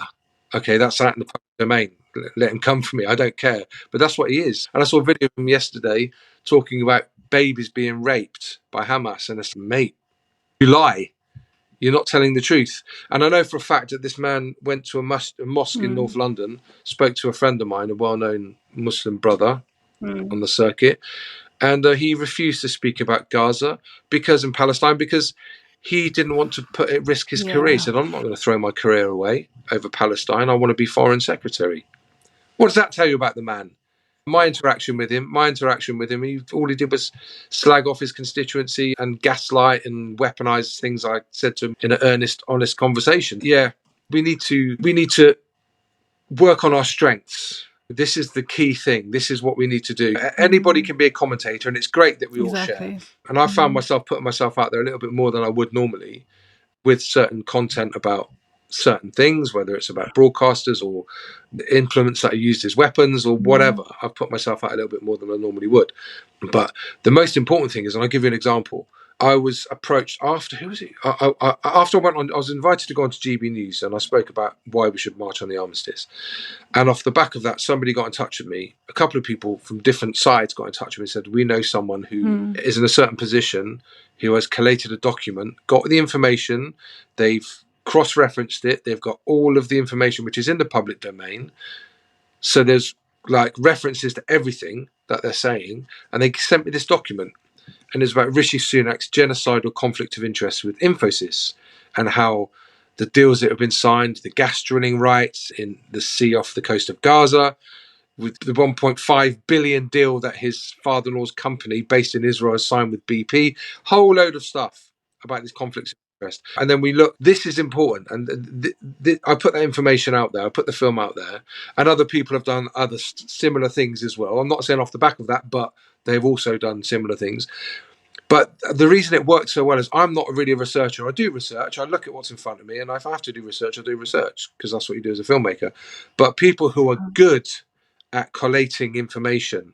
S2: Okay, that's out in the public domain. Let him come for me. I don't care. But that's what he is. And I saw a video of him yesterday talking about babies being raped by Hamas. And I said, mate, you lie. You're not telling the truth. And I know for a fact that this man went to a mosque in North London, spoke to a friend of mine, a well-known Muslim brother on the circuit, and he refused to speak about Gaza in Palestine, because he didn't want to risk his career. He said, I'm not going to throw my career away over Palestine. I want to be foreign secretary. What does that tell you about the man? My interaction with him, all he did was slag off his constituency and gaslight and weaponize things I said to him in an earnest, honest conversation. Yeah, we need to work on our strengths. This is the key thing. This is what we need to do. Anybody can be a commentator, and it's great that we all share. And I found myself putting myself out there a little bit more than I would normally, with certain content about certain things, whether it's about broadcasters or the implements that are used as weapons or whatever. I've put myself out a little bit more than I normally would. But the most important thing is, and I'll give you an example. I was approached after, who was it? After I went on, I was invited to go on to GB News, and I spoke about why we should march on the armistice. And off the back of that, somebody got in touch with me. A couple of people from different sides got in touch with me and said, we know someone who is in a certain position, who has collated a document, got the information, they've cross-referenced it, they've got all of the information which is in the public domain. So there's like references to everything that they're saying. And they sent me this document. And it's about Rishi Sunak's genocidal conflict of interest with Infosys, and how the deals that have been signed, the gas drilling rights in the sea off the coast of Gaza, with the 1.5 billion deal that his father-in-law's company based in Israel has signed with BP, whole load of stuff about these conflicts of interest. And then we look, this is important. And I put that information out there, I put the film out there, and other people have done other similar things as well. I'm not saying off the back of that, but they've also done similar things. But the reason it works so well is I'm not really a researcher. I do research. I look at what's in front of me, and if I have to do research, I do research, because that's what you do as a filmmaker. But people who are good at collating information,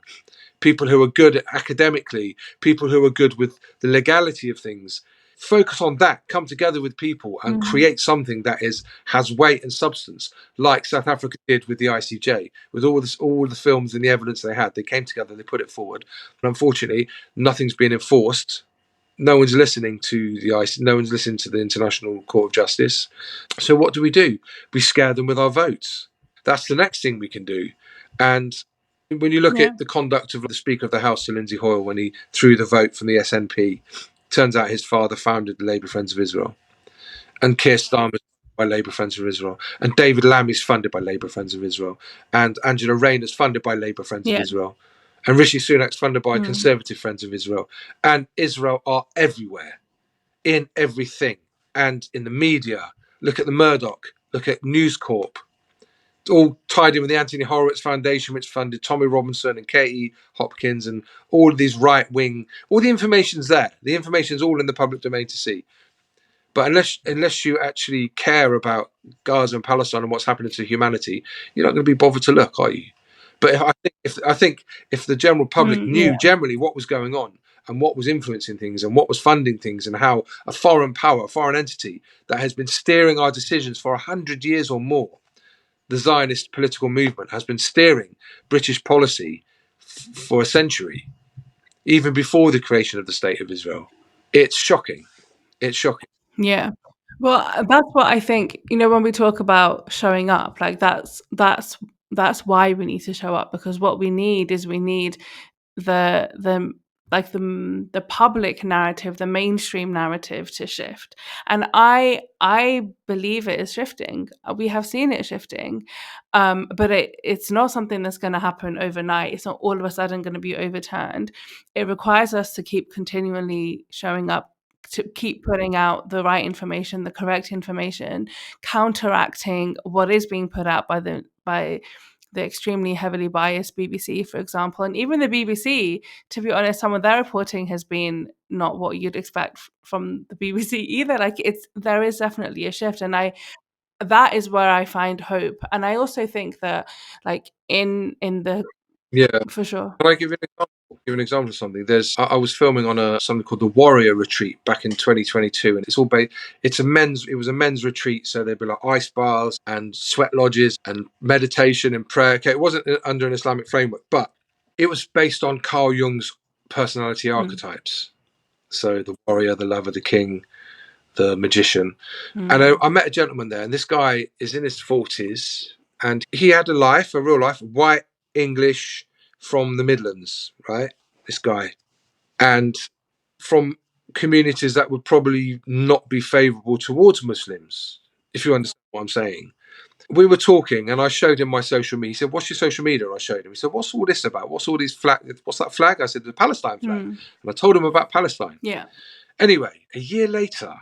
S2: people who are good academically, people who are good with the legality of things, focus on that, come together with people and create something that has weight and substance, like South Africa did with the ICJ, with all the films and the evidence they had. They came together, they put it forward. But unfortunately, nothing's been enforced. No one's listening to the ICJ, no one's listening to the International Court of Justice. So what do? We scare them with our votes. That's the next thing we can do. And when you look at the conduct of the Speaker of the House, Sir Lindsay Hoyle, when he threw the vote from the SNP, turns out his father founded the Labour Friends of Israel. And Keir Starmer's by Labour Friends of Israel. And David Lammy's funded by Labour Friends of Israel. And Angela Rayner's funded by Labour Friends of Israel. And Rishi Sunak's funded by Conservative Friends of Israel. And Israel are everywhere, in everything, and in the media. Look at the Murdoch, look at News Corp. All tied in with the Anthony Horowitz Foundation, which funded Tommy Robinson and Katie Hopkins and all of these right-wing. All the information's there. The information's all in the public domain to see. But unless you actually care about Gaza and Palestine and what's happening to humanity, you're not going to be bothered to look, are you? But I think if the general public knew generally what was going on and what was influencing things and what was funding things, and how a foreign power, a foreign entity that has been steering our decisions for 100 years or more, the Zionist political movement has been steering British policy for a century, even before the creation of the State of Israel. It's shocking. It's shocking.
S1: Yeah. Well, that's what I think, when we talk about showing up, like that's why we need to show up, because what we need is the the public narrative, the mainstream narrative to shift. And I believe it is shifting. We have seen it shifting. But it's not something that's going to happen overnight. It's not all of a sudden going to be overturned. It requires us to keep continually showing up, to keep putting out the right information, the correct information, counteracting what is being put out by the extremely heavily biased BBC, for example. And even the BBC, to be honest, some of their reporting has been not what you'd expect from the BBC either. Like, there is definitely a shift, and that is where I find hope. And I also think that, like, in the for sure.
S2: Can I give you an example? Give an example of something. I was filming on something called the Warrior Retreat back in 2022, and it's all based. It was a men's retreat, so there'd be like ice bars and sweat lodges and meditation and prayer. Okay, it wasn't under an Islamic framework, but it was based on Carl Jung's personality archetypes. So the warrior, the lover, the king, the magician. And I met a gentleman there, and this guy is in his 40s, and he had a real life, white, English, from the Midlands, right? This guy. And from communities that would probably not be favourable towards Muslims, if you understand what I'm saying. We were talking, and I showed him my social media. He said, "What's your social media?" I showed him. He said, "What's all this about? What's all these flag? What's that flag?" I said, "The Palestine flag." And I told him about Palestine.
S1: Yeah.
S2: Anyway, a year later,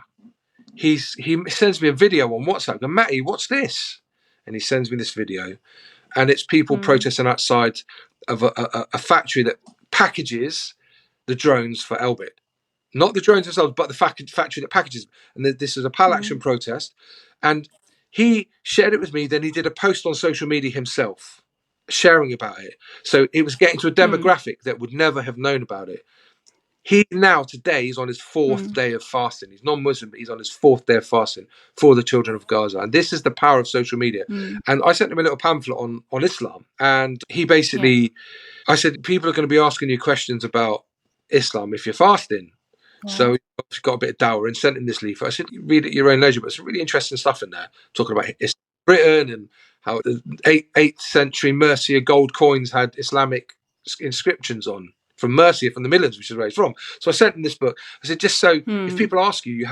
S2: he sends me a video on WhatsApp. I go, "Matty, what's this?" And he sends me this video, and it's people protesting outside of a factory that packages the drones for Elbit. Not the drones themselves, but the factory that packages. And this is a PAL action protest. And he shared it with me. Then he did a post on social media himself, sharing about it. So it was getting to a demographic that would never have known about it. He now today is on his fourth day of fasting. He's non-Muslim, but he's on his fourth day of fasting for the children of Gaza. And this is the power of social media. And I sent him a little pamphlet on Islam. And he basically, I said, people are going to be asking you questions about Islam if you're fasting. So he got a bit of dower and sent him this leaflet. I said, read it at your own leisure, but some really interesting stuff in there, talking about Britain and how the 8th century Mercia gold coins had Islamic inscriptions on. from Mercia, from the Midlands, which is where he's from. So I sent him this book. I said, just so if people ask you,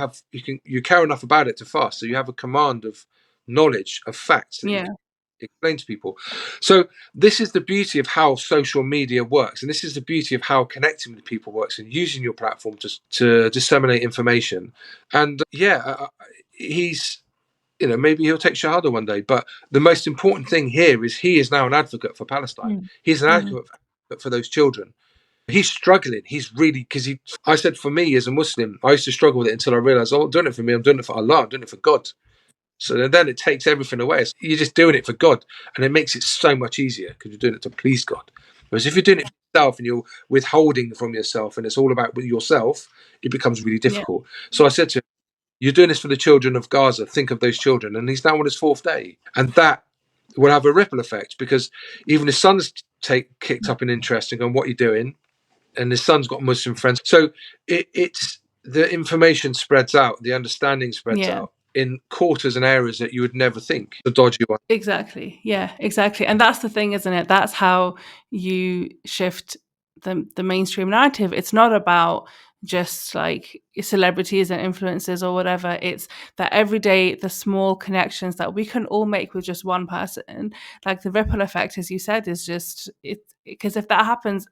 S2: you care enough about it to fast, so you have a command of knowledge, of facts that you can explain to people. So this is the beauty of how social media works, and this is the beauty of how connecting with people works, and using your platform to disseminate information. And he's, maybe he'll take Shahada one day, but the most important thing here is he is now an advocate for Palestine. He's an advocate for those children. He's struggling. He's really, I said, for me as a Muslim, I used to struggle with it until I realized, I'm not doing it for me, I'm doing it for Allah, I'm doing it for God. So then it takes everything away. You're just doing it for God, and it makes it so much easier because you're doing it to please God. Whereas if you're doing it for yourself and you're withholding from yourself and it's all about yourself, it becomes really difficult. So I said to him, you're doing this for the children of Gaza. Think of those children. And he's now on his 4th day. And that will have a ripple effect, because even his son's kicked up in interest and gone, what are you doing? And his son's got Muslim friends. So it's the information spreads out, the understanding spreads out in quarters and areas that you would never think. The dodgy one.
S1: Exactly. Yeah, exactly. And that's the thing, isn't it? That's how you shift the mainstream narrative. It's not about just like celebrities and influencers or whatever. It's that every day, the small connections that we can all make with just one person, like the ripple effect, as you said, is just it. Because if that happens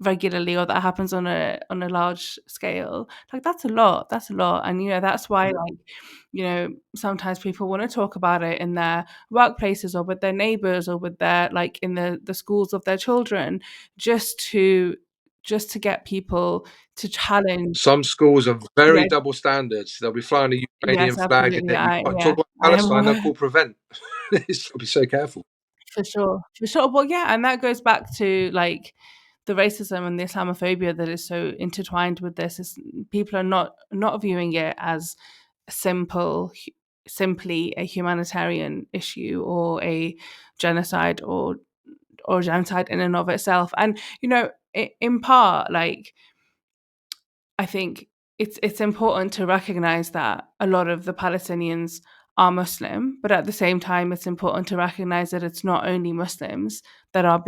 S1: regularly, or that happens on a large scale, like that's a lot, and that's why, like, sometimes people want to talk about it in their workplaces or with their neighbors or with their, like, in the schools of their children, just to get people to challenge.
S2: Some schools are very double standards. They'll be flying a Ukrainian
S1: Yes,
S2: flag, and
S1: absolutely.
S2: then you talk about
S1: I am
S2: Palestine, they'll
S1: aware.
S2: call prevent. It's got to be so careful.
S1: For sure. Well, yeah, and that goes back to, like, the racism and the Islamophobia that is so intertwined with this. Is people are not viewing it as simply a humanitarian issue or a genocide or genocide in and of itself. And in part, like, I think it's important to recognize that a lot of the Palestinians are Muslim, but at the same time, it's important to recognize that it's not only Muslims that are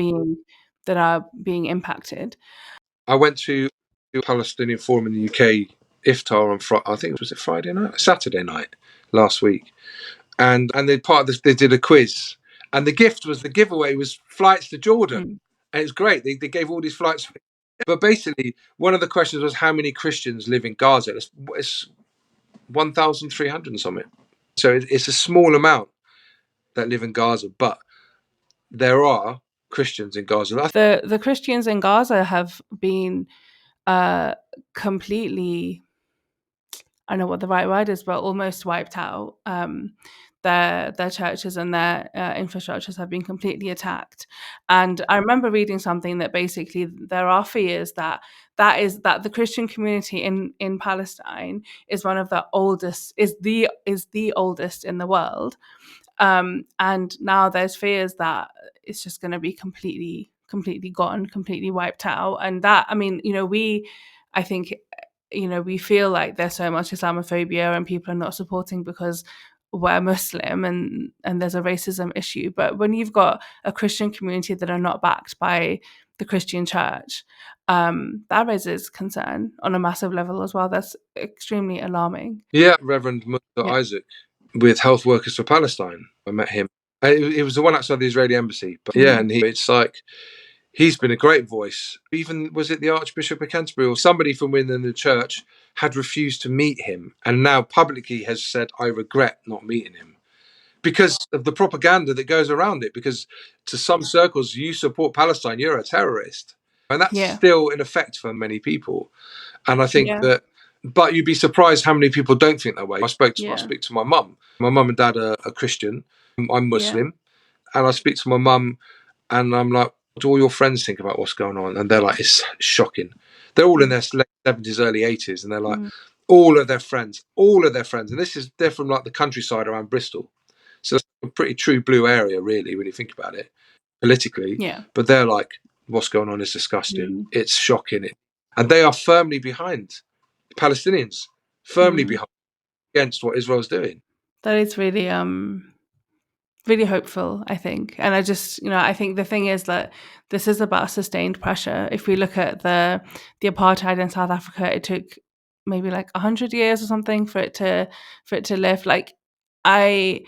S1: being impacted.
S2: I went to a Palestinian forum in the UK, Iftar, on Friday. I think it was Friday night, Saturday night last week, and they part of this. They did a quiz, and the giveaway was flights to Jordan, and it was great. They gave all these flights, but basically one of the questions was how many Christians live in Gaza. It's 1,300 and something. So it's a small amount that live in Gaza, but there are Christians in Gaza.
S1: The Christians in Gaza have been completely, I don't know what the right word is, but almost wiped out. Their churches and their infrastructures have been completely attacked. And I remember reading something that basically there are fears that the Christian community in Palestine is one of the oldest, is the oldest in the world. And now there's fears that it's just going to be completely gone, completely wiped out. And that, I mean, I think, we feel like there's so much Islamophobia and people are not supporting because we're Muslim, and there's a racism issue. But when you've got a Christian community that are not backed by the Christian church, that raises concern on a massive level as well. That's extremely alarming.
S2: Yeah, Reverend Mr. Isaac with Health Workers for Palestine. I met him. It was the one outside the Israeli embassy. But yeah, and it's like, he's been a great voice. Even, was it the Archbishop of Canterbury or somebody from within the church had refused to meet him, and now publicly has said, I regret not meeting him, because of the propaganda that goes around it. Because to some circles, you support Palestine, you're a terrorist. And that's still in effect for many people. And I think that, but you'd be surprised how many people don't think that way. I speak to my mum. My mum and dad are Christian. I'm Muslim. And I speak to my mum and I'm like, what do all your friends think about what's going on? And they're like, it's shocking. They're all in their late 70s, early 80s. And they're like, all of their friends. And they're from like the countryside around Bristol. So it's a pretty true blue area, really, when you think about it politically.
S1: Yeah.
S2: But they're like, what's going on is disgusting. It's shocking. And they are firmly behind Palestinians, firmly behind against what Israel's doing.
S1: That is really really hopeful, I think. And I just, I think the thing is that this is about sustained pressure. If we look at the apartheid in South Africa, it took maybe like 100 years or something for it to lift. Like, I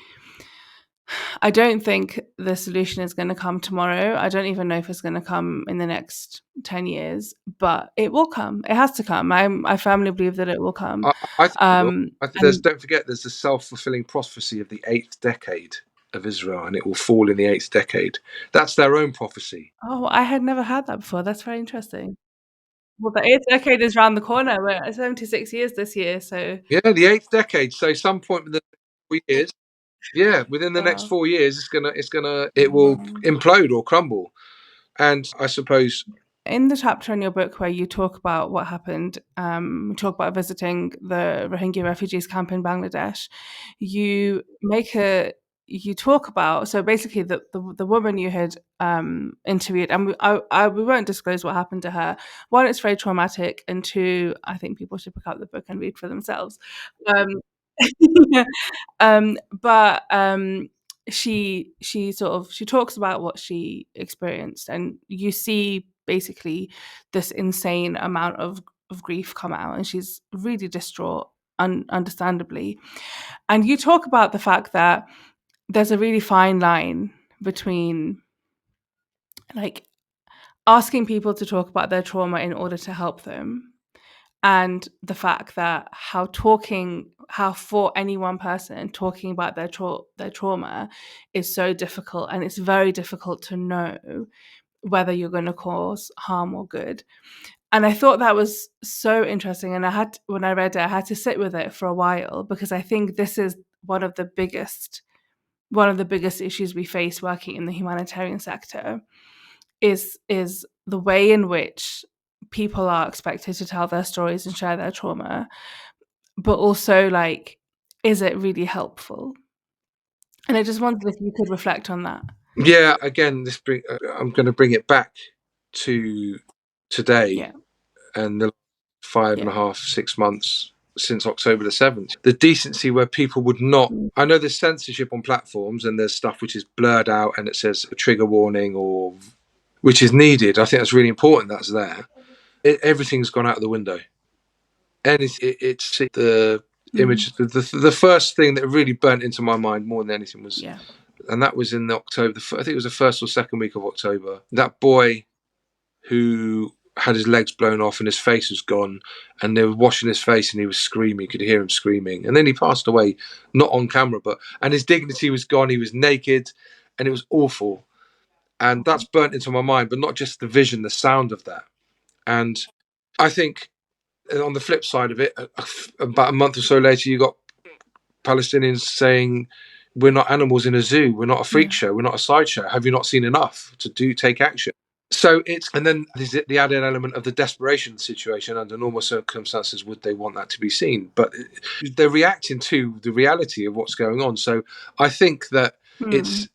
S1: don't think the solution is going to come tomorrow. I don't even know if it's going to come in the next 10 years, but it will come. It has to come. I firmly believe that it will come.
S2: I think it will. I think
S1: And
S2: don't forget, there's the self-fulfilling prophecy of the 8th decade of Israel, and it will fall in the 8th decade. That's their own prophecy.
S1: oh, I had never had that before. That's very interesting. Well, the 8th decade is around the corner. We're at 76 years this year, so
S2: Yeah, the 8th decade. So some point within the next 4 years, yeah, within the next
S1: wow.
S2: 4 years, it will implode or crumble. And I suppose,
S1: In the chapter in your book where you talk about what happened, you talk about visiting the Rohingya refugees camp in Bangladesh. You make a you talk about, so basically the woman you had interviewed, and we won't disclose what happened to her. One, it's very traumatic, and two, I think people should pick up the book and read for themselves. Um, but she talks about what she experienced, and you see basically this insane amount of grief come out, and she's really distraught, understandably. And you talk about the fact that there's a really fine line between like asking people to talk about their trauma in order to help them, and the fact that how for any one person talking about their trauma is so difficult, and it's very difficult to know whether you're going to cause harm or good. And I thought that was so interesting, and when I read it, I had to sit with it for a while, because I think this is one of the biggest issues we face working in the humanitarian sector, is the way in which people are expected to tell their stories and share their trauma, but also, like, is it really helpful? And I just wondered if you could reflect on that.
S2: yeah, again, I'm going to bring it back to today
S1: Yeah,
S2: and the five and
S1: yeah,
S2: a half, 6 months since October the 7th. The decency where people would not.
S1: mm,
S2: I know there's censorship on platforms and there's stuff which is blurred out and it says a trigger warning or which is needed. I think that's really important. That's there. Everything's gone out of the window. And it's the
S1: mm,
S2: image. The first thing that really burnt into my mind more than anything was,
S1: yeah,
S2: and that was in October. I think it was the first or second week of October. That boy who had his legs blown off and his face was gone, and they were washing his face and he was screaming. You could hear him screaming, and then he passed away, not on camera, and his dignity was gone. He was naked, and it was awful. And that's burnt into my mind, but not just the vision, the sound of that. And I think on the flip side of it, about a month or so later, you got Palestinians saying, "We're not animals in a zoo. We're not a freak
S1: yeah,
S2: show. We're not a sideshow. Have you not seen enough to take action?" So and then there's the added element of the desperation situation. Under normal circumstances, would they want that to be seen? But they're reacting to the reality of what's going on. So I think that
S1: mm,
S2: it's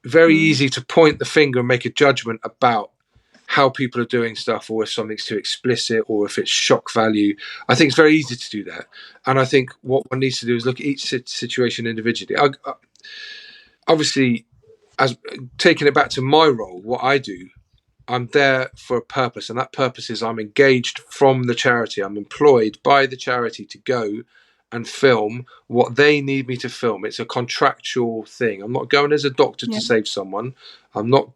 S2: very
S1: mm,
S2: easy to point the finger and make a judgment about how people are doing stuff, or if something's too explicit, or if it's shock value. I think it's very easy to do that. And I think what one needs to do is look at each situation individually. Obviously, as taking it back to my role, what I do, I'm there for a purpose, and that purpose is I'm engaged from the charity. I'm employed by the charity to go and film what they need me to film. It's a contractual thing. I'm not going as a doctor
S1: yeah,
S2: to save someone. I'm not.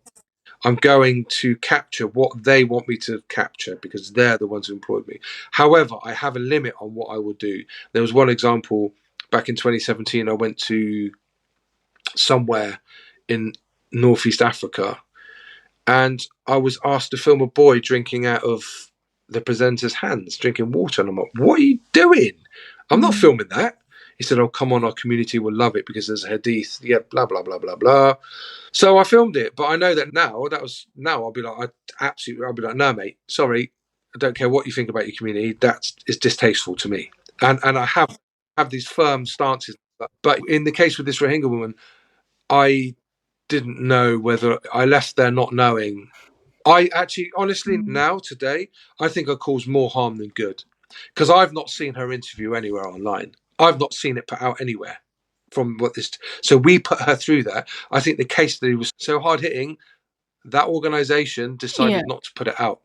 S2: I'm going to capture what they want me to capture because they're the ones who employed me. However, I have a limit on what I will do. There was one example back in 2017. I went to somewhere in Northeast Africa, and I was asked to film a boy drinking out of the presenter's hands, drinking water. And I'm like, "What are you doing? I'm not
S1: mm,
S2: filming that." He said, "Oh, come on, our community will love it because there's a hadith." Yeah, blah, blah, blah, blah, blah. So I filmed it. But I know that now I'll be like, I'll be like, "No, mate, sorry. I don't care what you think about your community. It's distasteful to me." And I have these firm stances. But in the case with this Rohingya woman, I didn't know whether I left there not knowing. I actually, honestly,
S1: mm,
S2: now today, I think I caused more harm than good because I've not seen her interview anywhere online. I've not seen it put out anywhere. from what this. So we put her through that. I think the case study was so hard hitting that organisation decided not to put it out.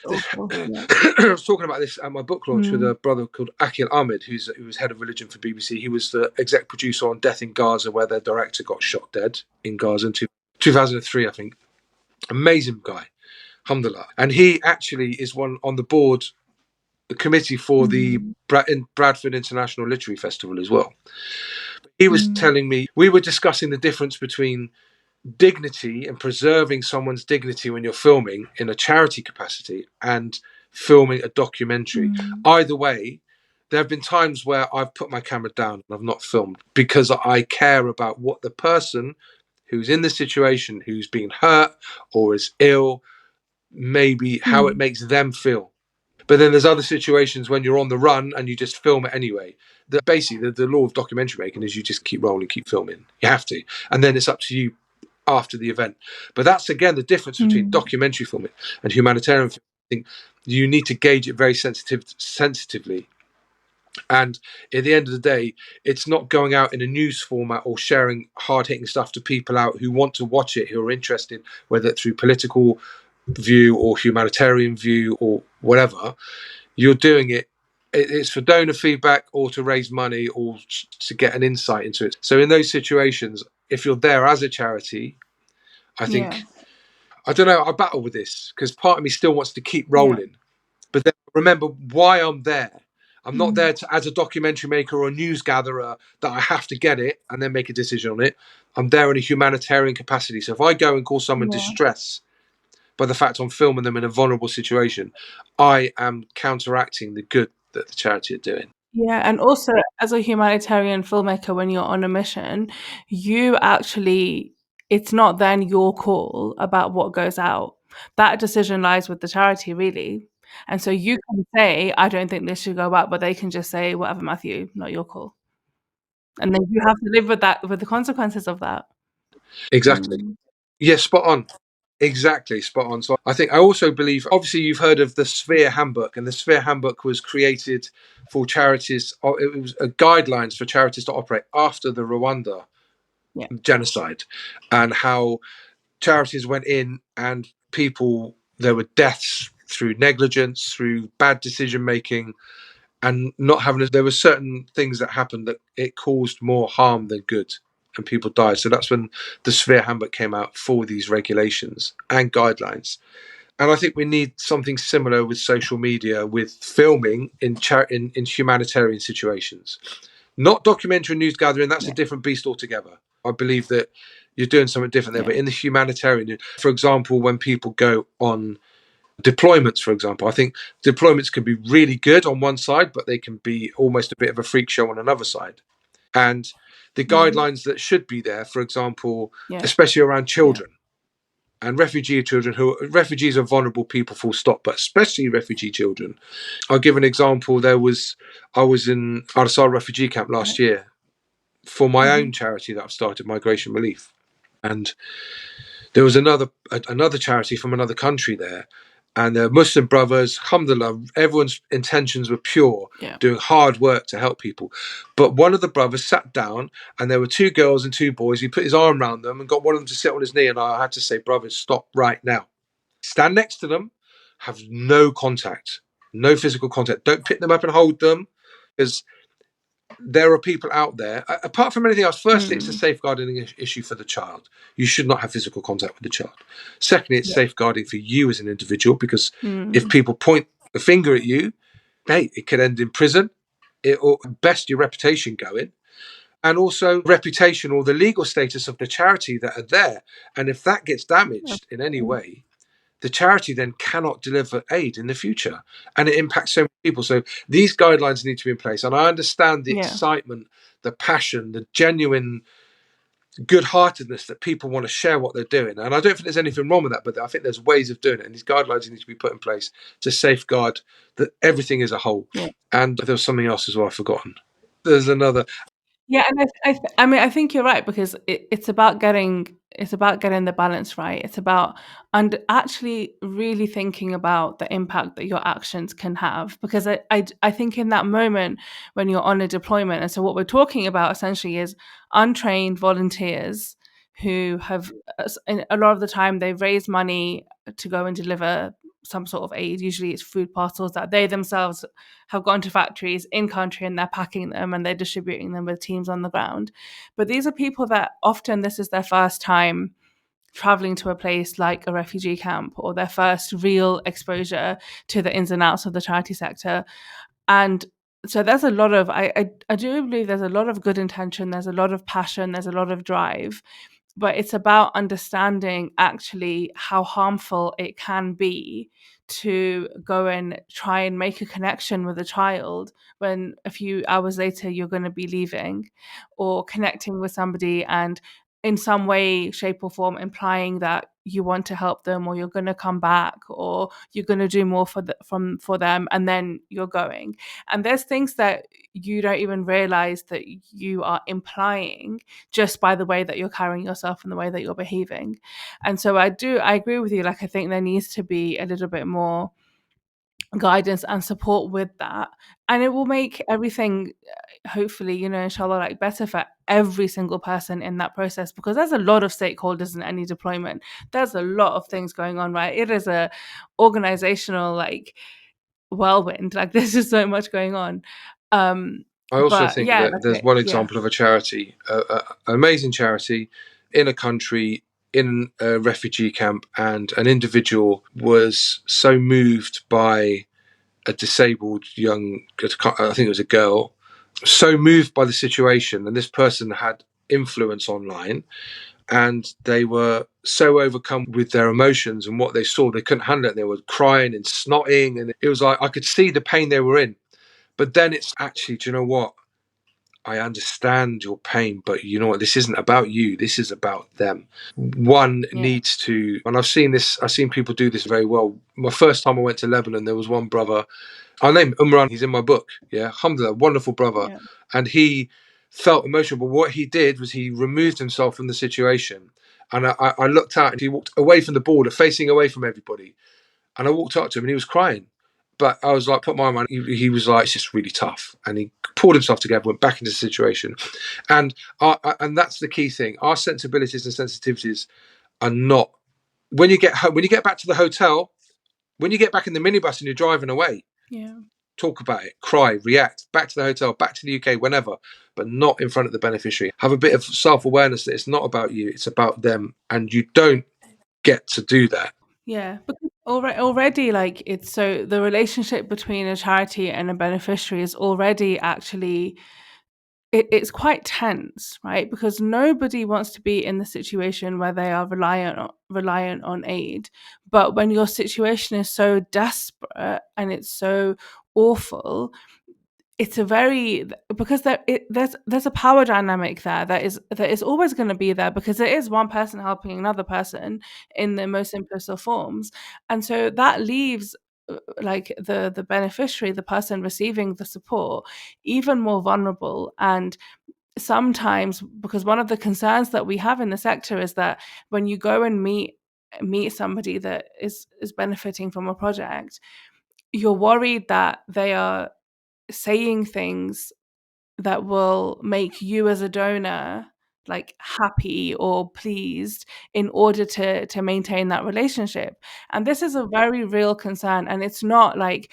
S1: That's awful. Yeah.
S2: I was talking about this at my book launch with a
S1: Mm.
S2: brother called Akil Ahmed, who was head of religion for BBC. He was the exec producer on Death in Gaza, where their director got shot dead in Gaza in 2003, I think. Amazing guy, alhamdulillah. And he actually is one on the board, the committee for the Bradford International Literary Festival as well. He was telling me, we were discussing the difference between dignity and preserving someone's dignity when you're filming in a charity capacity and filming a documentary. Either way, there have been times where I've put my camera down and I've not filmed because I care about what the person who's in the situation, who's been hurt or is ill, maybe how it makes them feel. But then there's other situations when you're on the run and you just film it anyway. Basically, the law of documentary making is you just keep rolling, keep filming. You have to. And then it's up to you after the event. But that's, again, the difference between documentary filming and humanitarian filming. I think you need to gauge it very sensitively. And at the end of the day, it's not going out in a news format or sharing hard-hitting stuff to people out who want to watch it, who are interested, whether it's through political view or humanitarian view or whatever. You're doing it, it's for donor feedback or to raise money or to get an insight into it. So in those situations, if you're there as a charity, I think, I don't know, I battle with this because part of me still wants to keep rolling. But then remember why I'm there. I'm not there as a documentary maker or a news gatherer that I have to get it and then make a decision on it. I'm there in a humanitarian capacity. So if I go and cause someone distress by the fact I'm filming them in a vulnerable situation, I am counteracting the good that the charity are doing.
S1: Yeah, and also as a humanitarian filmmaker, when you're on a mission, you actually, it's not then your call about what goes out. That decision lies with the charity, really. And so you can say, I don't think this should go out, but they can just say, whatever, Matthew, not your call. And then you have to live with that, with the consequences of that.
S2: Exactly. Yeah, spot on. Exactly, spot on. So I think I also believe, obviously, you've heard of the Sphere Handbook, and the Sphere Handbook was created for charities. It was guidelines for charities to operate after the Rwanda genocide, and how charities went in and there were deaths through negligence, through bad decision making, and not having. There were certain things that happened that it caused more harm than good, and people died. So that's when the Sphere Handbook came out for these regulations and guidelines. And I think we need something similar with social media, with filming in humanitarian situations. Not documentary news gathering, that's a different beast altogether. I believe that you're doing something different there. But in the humanitarian, for example, when people go on deployments, for example, I think deployments can be really good on one side, but they can be almost a bit of a freak show on another side. And the guidelines that should be there, for example, especially around children and refugee children, refugees are vulnerable people, full stop, but especially refugee children. I'll give an example. I was in Al-Assad refugee camp last year for my own charity that I've started, Migration Relief. And there was another charity from another country there. And the Muslim brothers, alhamdulillah, everyone's intentions were pure, doing hard work to help people. But one of the brothers sat down, and there were two girls and two boys. He put his arm around them and got one of them to sit on his knee. And I had to say, brothers, stop right now. Stand next to them, have no contact, no physical contact. Don't pick them up and hold them, because there are people out there, apart from anything else. Firstly, it's a safeguarding issue for the child. You should not have physical contact with the child. Secondly, it's safeguarding for you as an individual, because if people point the finger at you, hey, it could end in prison. It will best your reputation going. And also reputation or the legal status of the charity that are there. And if that gets damaged in any way, the charity then cannot deliver aid in the future, and it impacts so many people. So these guidelines need to be in place. And I understand the excitement, the passion, the genuine good-heartedness that people want to share what they're doing. And I don't think there's anything wrong with that, but I think there's ways of doing it. And these guidelines need to be put in place to safeguard that everything as a whole. And there was something else as well I've forgotten. There's another.
S1: Yeah, and I mean, I think you're right, because it's about getting it's about getting the balance right. It's about and actually really thinking about the impact that your actions can have. Because I think in that moment when you're on a deployment, and so what we're talking about essentially is untrained volunteers who have a lot of the time they've raised money to go and deliver some sort of aid. Usually it's food parcels that they themselves have gone to factories in country and they're packing them and they're distributing them with teams on the ground. But these are people that often this is their first time traveling to a place like a refugee camp, or their first real exposure to the ins and outs of the charity sector. And so there's a lot of I do believe there's a lot of good intention, there's a lot of passion, there's a lot of drive, but it's about understanding actually how harmful it can be to go and try and make a connection with a child when a few hours later you're going to be leaving, or connecting with somebody and in some way shape or form implying that you want to help them, or you're going to come back, or you're going to do more for them, and then you're going. And there's things that you don't even realize that you are implying just by the way that you're carrying yourself and the way that you're behaving. And so I agree with you. Like, I think there needs to be a little bit more guidance and support with that, and it will make everything hopefully, inshallah, like better for every single person in that process, because there's a lot of stakeholders in any deployment. There's a lot of things going on, right? It is a organizational like whirlwind. Like, there's just so much going on.
S2: I also
S1: But
S2: think
S1: yeah,
S2: that there's one
S1: yeah,
S2: example of a charity, an amazing charity in a country, in a refugee camp, and an individual was so moved by a disabled young, I think it was a girl, so moved by the situation, and this person had influence online, and they were so overcome with their emotions and what they saw, they couldn't handle it. They were crying and snotting, and it was like I could see the pain they were in. But then it's actually, do you know what? I understand your pain, but you know what? This isn't about you. This is about them. One
S1: yeah,
S2: needs to, and I've seen people do this very well. My first time I went to Lebanon, there was one brother. I'll name Umran. He's in my book. Yeah, alhamdulillah, wonderful brother,
S1: yeah,
S2: and he felt emotional. But what he did was he removed himself from the situation, and I looked out, and he walked away from the border, facing away from everybody. And I walked up to him, and he was crying. But I was like, put my mind. He was like, it's just really tough, and he pulled himself together, went back into the situation, and and that's the key thing. Our sensibilities and sensitivities are not when you get home, when you get back to the hotel, when you get back in the minibus and you're driving away.
S1: yeah.
S2: Talk about it, cry, react, back to the hotel, back to the UK, whenever, but not in front of the beneficiary. Have a bit of self-awareness that it's not about you, it's about them, and you don't get to do that.
S1: Yeah, because already, like, it's so the relationship between a charity and a beneficiary is already actually it's quite tense, right? Because nobody wants to be in the situation where they are reliant on aid. But when your situation is so desperate and it's so awful, it's a very because there's a power dynamic there that is always going to be there, because it is one person helping another person in the most simplest of forms. And so that leaves like the beneficiary, the person receiving the support, even more vulnerable. And sometimes, because one of the concerns that we have in the sector is that when you go and meet somebody that is benefiting from a project, you're worried that they are saying things that will make you as a donor like happy or pleased in order to maintain that relationship. And this is a very real concern, and it's not like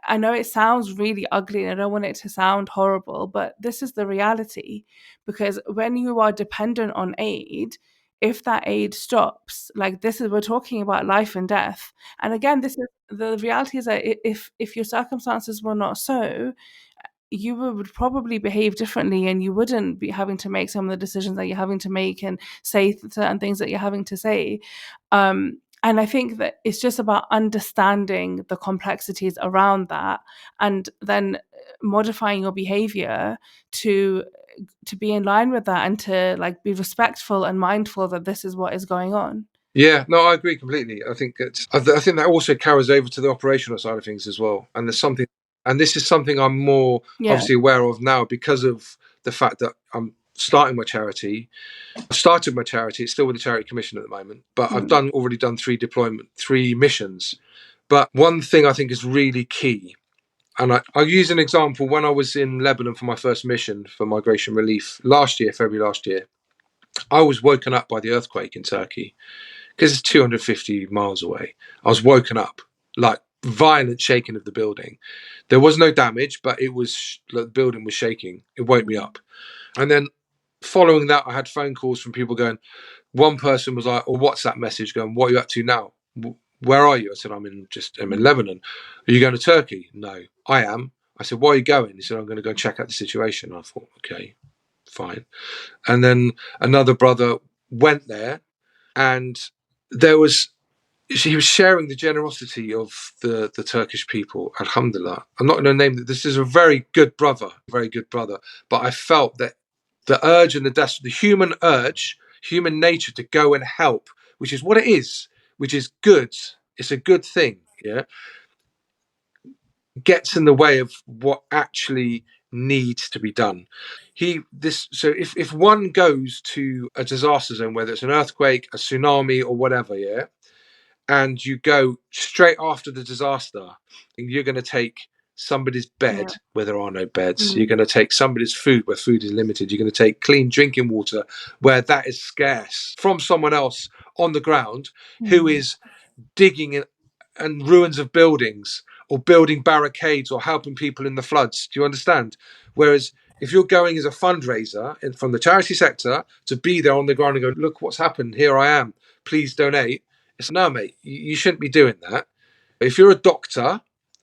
S1: I know it sounds really ugly and I don't want it to sound horrible, but this is the reality. Because when you are dependent on aid, if that aid stops, like, this is we're talking about life and death. And again, this is the reality is that if your circumstances were not so, you would probably behave differently, and you wouldn't be having to make some of the decisions that you're having to make and say certain things that you're having to say. And I think that it's just about understanding the complexities around that, and then modifying your behavior to be in line with that, and to like be respectful and mindful that this is what is going on.
S2: Yeah, no, I agree completely. I think I think that also carries over to the operational side of things as well. And there's something, and this is something I'm more
S1: Yeah,
S2: obviously aware of now because of the fact that I'm starting my charity. I started my charity. It's still with the Charity Commission at the moment, but I've already done 3 missions. But one thing I think is really key, and I'll use an example. When I was in Lebanon for my first mission for migration relief last year, February last year, I was woken up by the earthquake in Turkey because it's 250 miles away. I was woken up, like violent shaking of the building. There was no damage, but it was like the building was shaking. It woke me up. And then following that, I had phone calls from people going, one person was like, or WhatsApp message going, what are you up to now? Where are you? I said, I'm in Lebanon. Are you going to Turkey? No, I am. I said, why are you going? He said, I'm going to go check out the situation. I thought, okay, fine. And then another brother went there, and he was sharing the generosity of the Turkish people. Alhamdulillah. I'm not going to name that. This is a very good brother, but I felt that the urge and the human urge, human nature to go and help, which is what it is, which is good. It's a good thing, yeah, gets in the way of what actually needs to be done. So if one goes to a disaster zone, whether it's an earthquake, a tsunami, or whatever, yeah, and you go straight after the disaster, you're going to take somebody's bed where there are no beds. You're going to take somebody's food where food is limited. You're going to take clean drinking water where that is scarce from someone else on the ground who is digging in and ruins of buildings or building barricades or helping people in the floods. Do you understand? Whereas if you're going as a fundraiser from the charity sector to be there on the ground and go, look what's happened, here I am, please donate. It's no, mate, you shouldn't be doing that. If you're a doctor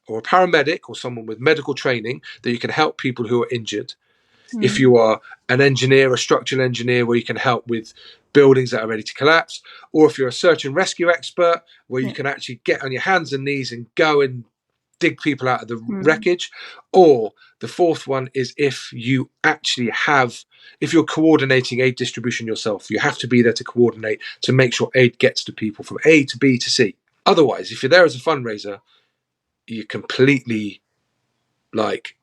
S2: or a paramedic or someone with medical training that you can help people who are injured, if you are an engineer, a structural engineer, where you can help with buildings that are ready to collapse, or if you're a search and rescue expert, where you can actually get on your hands and knees and go and dig people out of the wreckage, or the fourth one is if you're coordinating aid distribution yourself, you have to be there to coordinate to make sure aid gets to people from A to B to C. Otherwise, if you're there as a fundraiser, you're completely like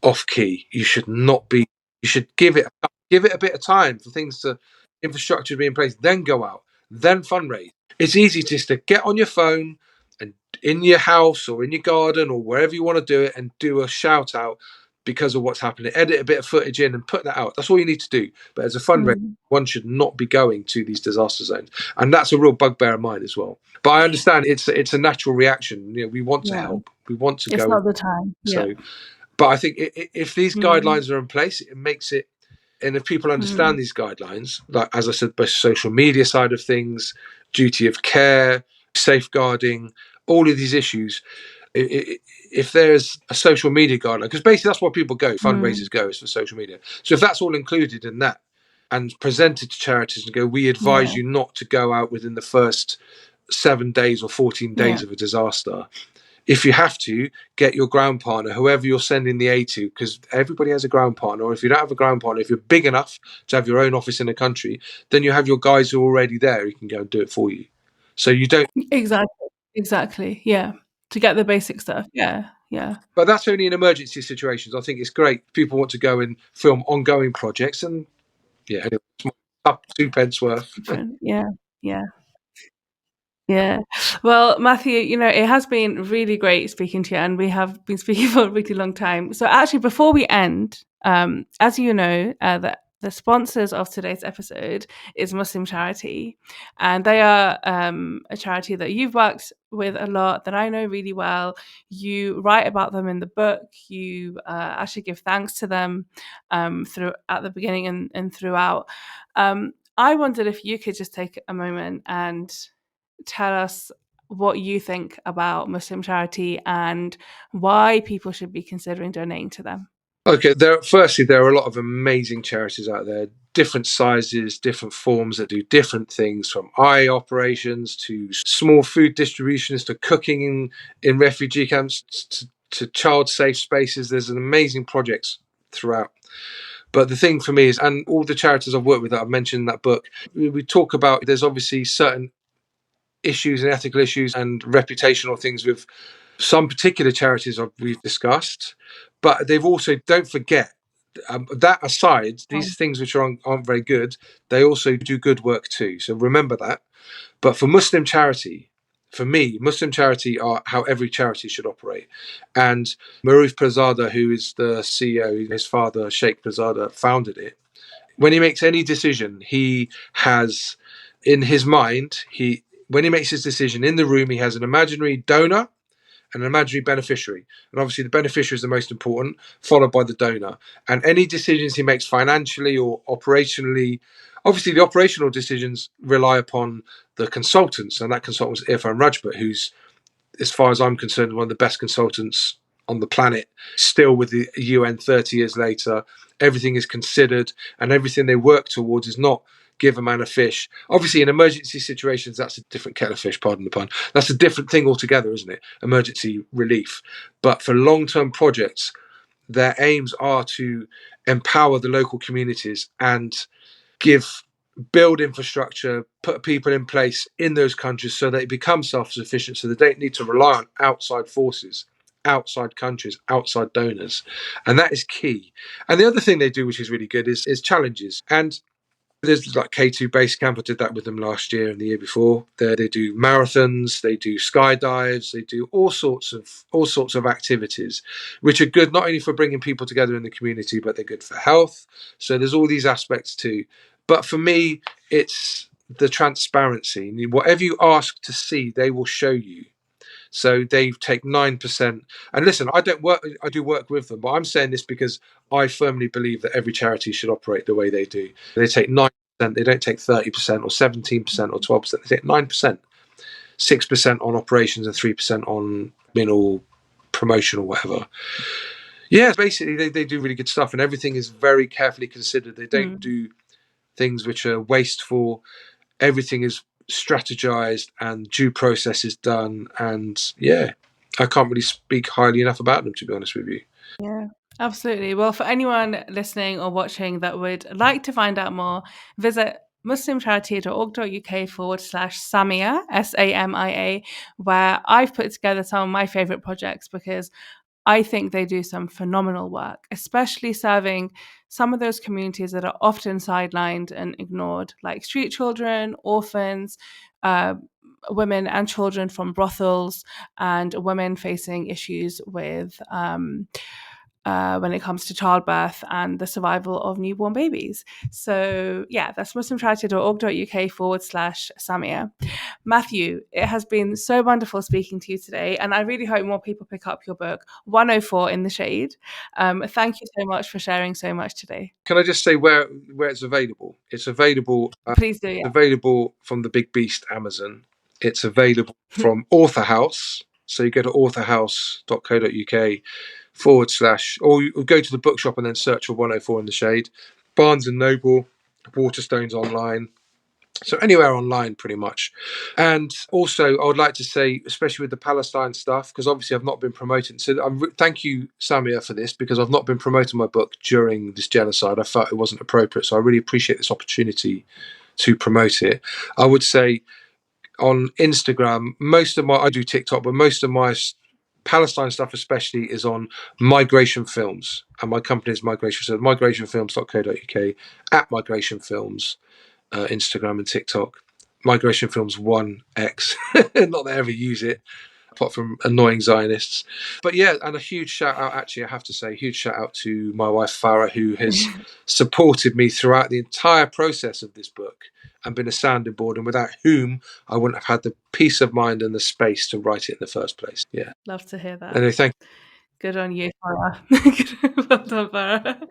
S2: off key. You should not be. You should give it a bit of time for infrastructure to be in place, then go out, then fundraise. It's easy just to get on your phone and in your house or in your garden or wherever you want to do it and do a shout out because of what's happening. Edit a bit of footage in and put that out. That's all you need to do. But as a fundraiser, one should not be going to these disaster zones, and that's a real bugbear of mine as well. But I understand it's a natural reaction. We want to help. We want to go.
S1: It's not the time.
S2: So, but I think if these guidelines are in place, it makes it. And if people understand these guidelines, like as I said, both social media side of things, duty of care, safeguarding, all of these issues, if there's a social media guideline, because basically that's what people go, fundraisers go, is for social media. So if that's all included in that and presented to charities and go, we advise you not to go out within the first 7 days or 14 days of a disaster. If you have to, get your ground partner, whoever you're sending the aid to, because everybody has a ground partner. Or if you don't have a ground partner, if you're big enough to have your own office in a country, then you have your guys who are already there who can go and do it for you. So you don't...
S1: Exactly. Yeah. To get the basic stuff. Yeah.
S2: But that's only in emergency situations. I think it's great. People want to go and film ongoing projects, and anyway, it's up 2 pence worth.
S1: Yeah. Well, Matthew, it has been really great speaking to you, and we have been speaking for a really long time. So actually, before we end, as you know, the sponsors of today's episode is Muslim Charity, and they are a charity that you've worked with a lot, that I know really well. You write about them in the book. You actually give thanks to them at the beginning and throughout. I wondered if you could just take a moment and tell us what you think about Muslim Charity and why people should be considering donating to them.
S2: Okay, there are a lot of amazing charities out there, different sizes, different forms that do different things, from eye operations to small food distributions to cooking in refugee camps to child safe spaces. There's an amazing projects throughout. But the thing for me is, and all the charities I've worked with that I've mentioned in that book, we talk about there's obviously certain issues and ethical issues and reputational things with some particular charities we've discussed, but they've also, don't forget, That aside, these things which aren't very good, they also do good work too. So remember that. But for Muslim charity, for me, Muslim charity are how every charity should operate. And Maruf Pirzada, who is the CEO, his father, Sheikh Pirzada, founded it. When he makes any decision, he has in his mind, when he makes his decision in the room, he has an imaginary donor and an imaginary beneficiary. And obviously the beneficiary is the most important, followed by the donor. And any decisions he makes financially or operationally, obviously the operational decisions rely upon the consultants, and that consultant was Irfan Rajput, who's, as far as I'm concerned, one of the best consultants on the planet, still with the UN 30 years later. Everything is considered, and everything they work towards is not give a man a fish. Obviously, in emergency situations, that's a different kettle of fish, pardon the pun. That's a different thing altogether, isn't it? Emergency relief. But for long-term projects, their aims are to empower the local communities and build infrastructure, put people in place in those countries so they become self-sufficient, so they don't need to rely on outside forces, outside countries, outside donors. And that is key. And the other thing they do, which is really good, is challenges. And there's like K2 Base Camp. I did that with them last year and the year before. They do marathons, they do skydives, they do all sorts of activities, which are good not only for bringing people together in the community, but they're good for health. So there's all these aspects too. But for me, it's the transparency. Whatever you ask to see, they will show you. So they take 9%. And listen, I do work with them, but I'm saying this because I firmly believe that every charity should operate the way they do. They take 9%, they don't take 30% or 17% or 12%, they take 9%, 6% on operations and 3% on mineral promotion or whatever. Yeah, basically they do really good stuff, and everything is very carefully considered. They don't do things which are wasteful. Everything is strategized and due process is done. And yeah, I can't really speak highly enough about them, to be honest with you.
S1: Yeah, absolutely. Well, for anyone listening or watching that would like to find out more, visit muslimcharity.org.uk/Samia, SAMIA, where I've put together some of my favorite projects because I think they do some phenomenal work, especially serving some of those communities that are often sidelined and ignored, like street children, orphans, women and children from brothels, and women facing issues with when it comes to childbirth and the survival of newborn babies. So yeah, that's muslimcharity.org.uk/Samia. Matthew, it has been so wonderful speaking to you today, and I really hope more people pick up your book, 104 in the Shade. Thank you so much for sharing so much today.
S2: Can I just say where it's available? It's available.
S1: Please do. Yeah.
S2: Available from the Big Beast Amazon. It's available from Author House. So you go to authorhouse.co.uk / or you go to the bookshop and then search for 104 in the Shade. Barnes and Noble, Waterstones online. So anywhere online, pretty much. And also, I would like to say, especially with the Palestine stuff, because obviously I've not been promoting. So thank you, Samia, for this, because I've not been promoting my book during this genocide. I felt it wasn't appropriate. So I really appreciate this opportunity to promote it. I would say on Instagram, I do TikTok, but most of my Palestine stuff especially is on Migration Films. And my company is Migration, so migrationfilms.co.uk, at Migration Films. Instagram and TikTok. Migration Films 1X. Not that I ever use it, apart from annoying Zionists. But yeah, and a huge shout out, actually, I have to say, huge shout out to my wife Farah, who has supported me throughout the entire process of this book and been a sounding board, and without whom I wouldn't have had the peace of mind and the space to write it in the first place. Yeah.
S1: Love to hear that.
S2: Anyway, thank you.
S1: Good on you, Farah. Well done, Farah.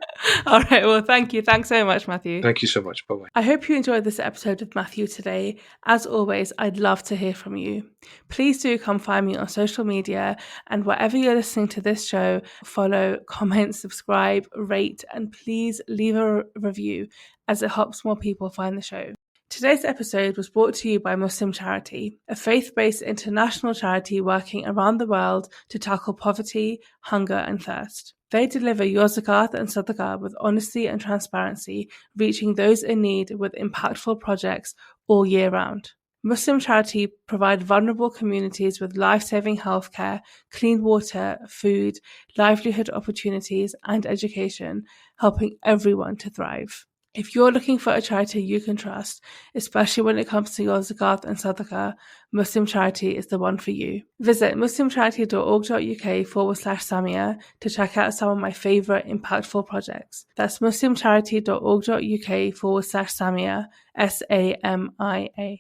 S1: All right. Well, thank you. Thanks so much, Matthew.
S2: Thank you so much. Bye-bye.
S1: I hope you enjoyed this episode with Matthew today. As always, I'd love to hear from you. Please do come find me on social media, and wherever you're listening to this show, follow, comment, subscribe, rate, and please leave a review as it helps more people find the show. Today's episode was brought to you by Muslim Charity, a faith-based international charity working around the world to tackle poverty, hunger, and thirst. They deliver your zakat and sadaqah with honesty and transparency, reaching those in need with impactful projects all year round. Muslim Charity provide vulnerable communities with life-saving healthcare, clean water, food, livelihood opportunities, and education, helping everyone to thrive. If you're looking for a charity you can trust, especially when it comes to your zakat and sadaqah, Muslim Charity is the one for you. Visit muslimcharity.org.uk/Samia to check out some of my favourite impactful projects. That's muslimcharity.org.uk/Samia, SAMIA.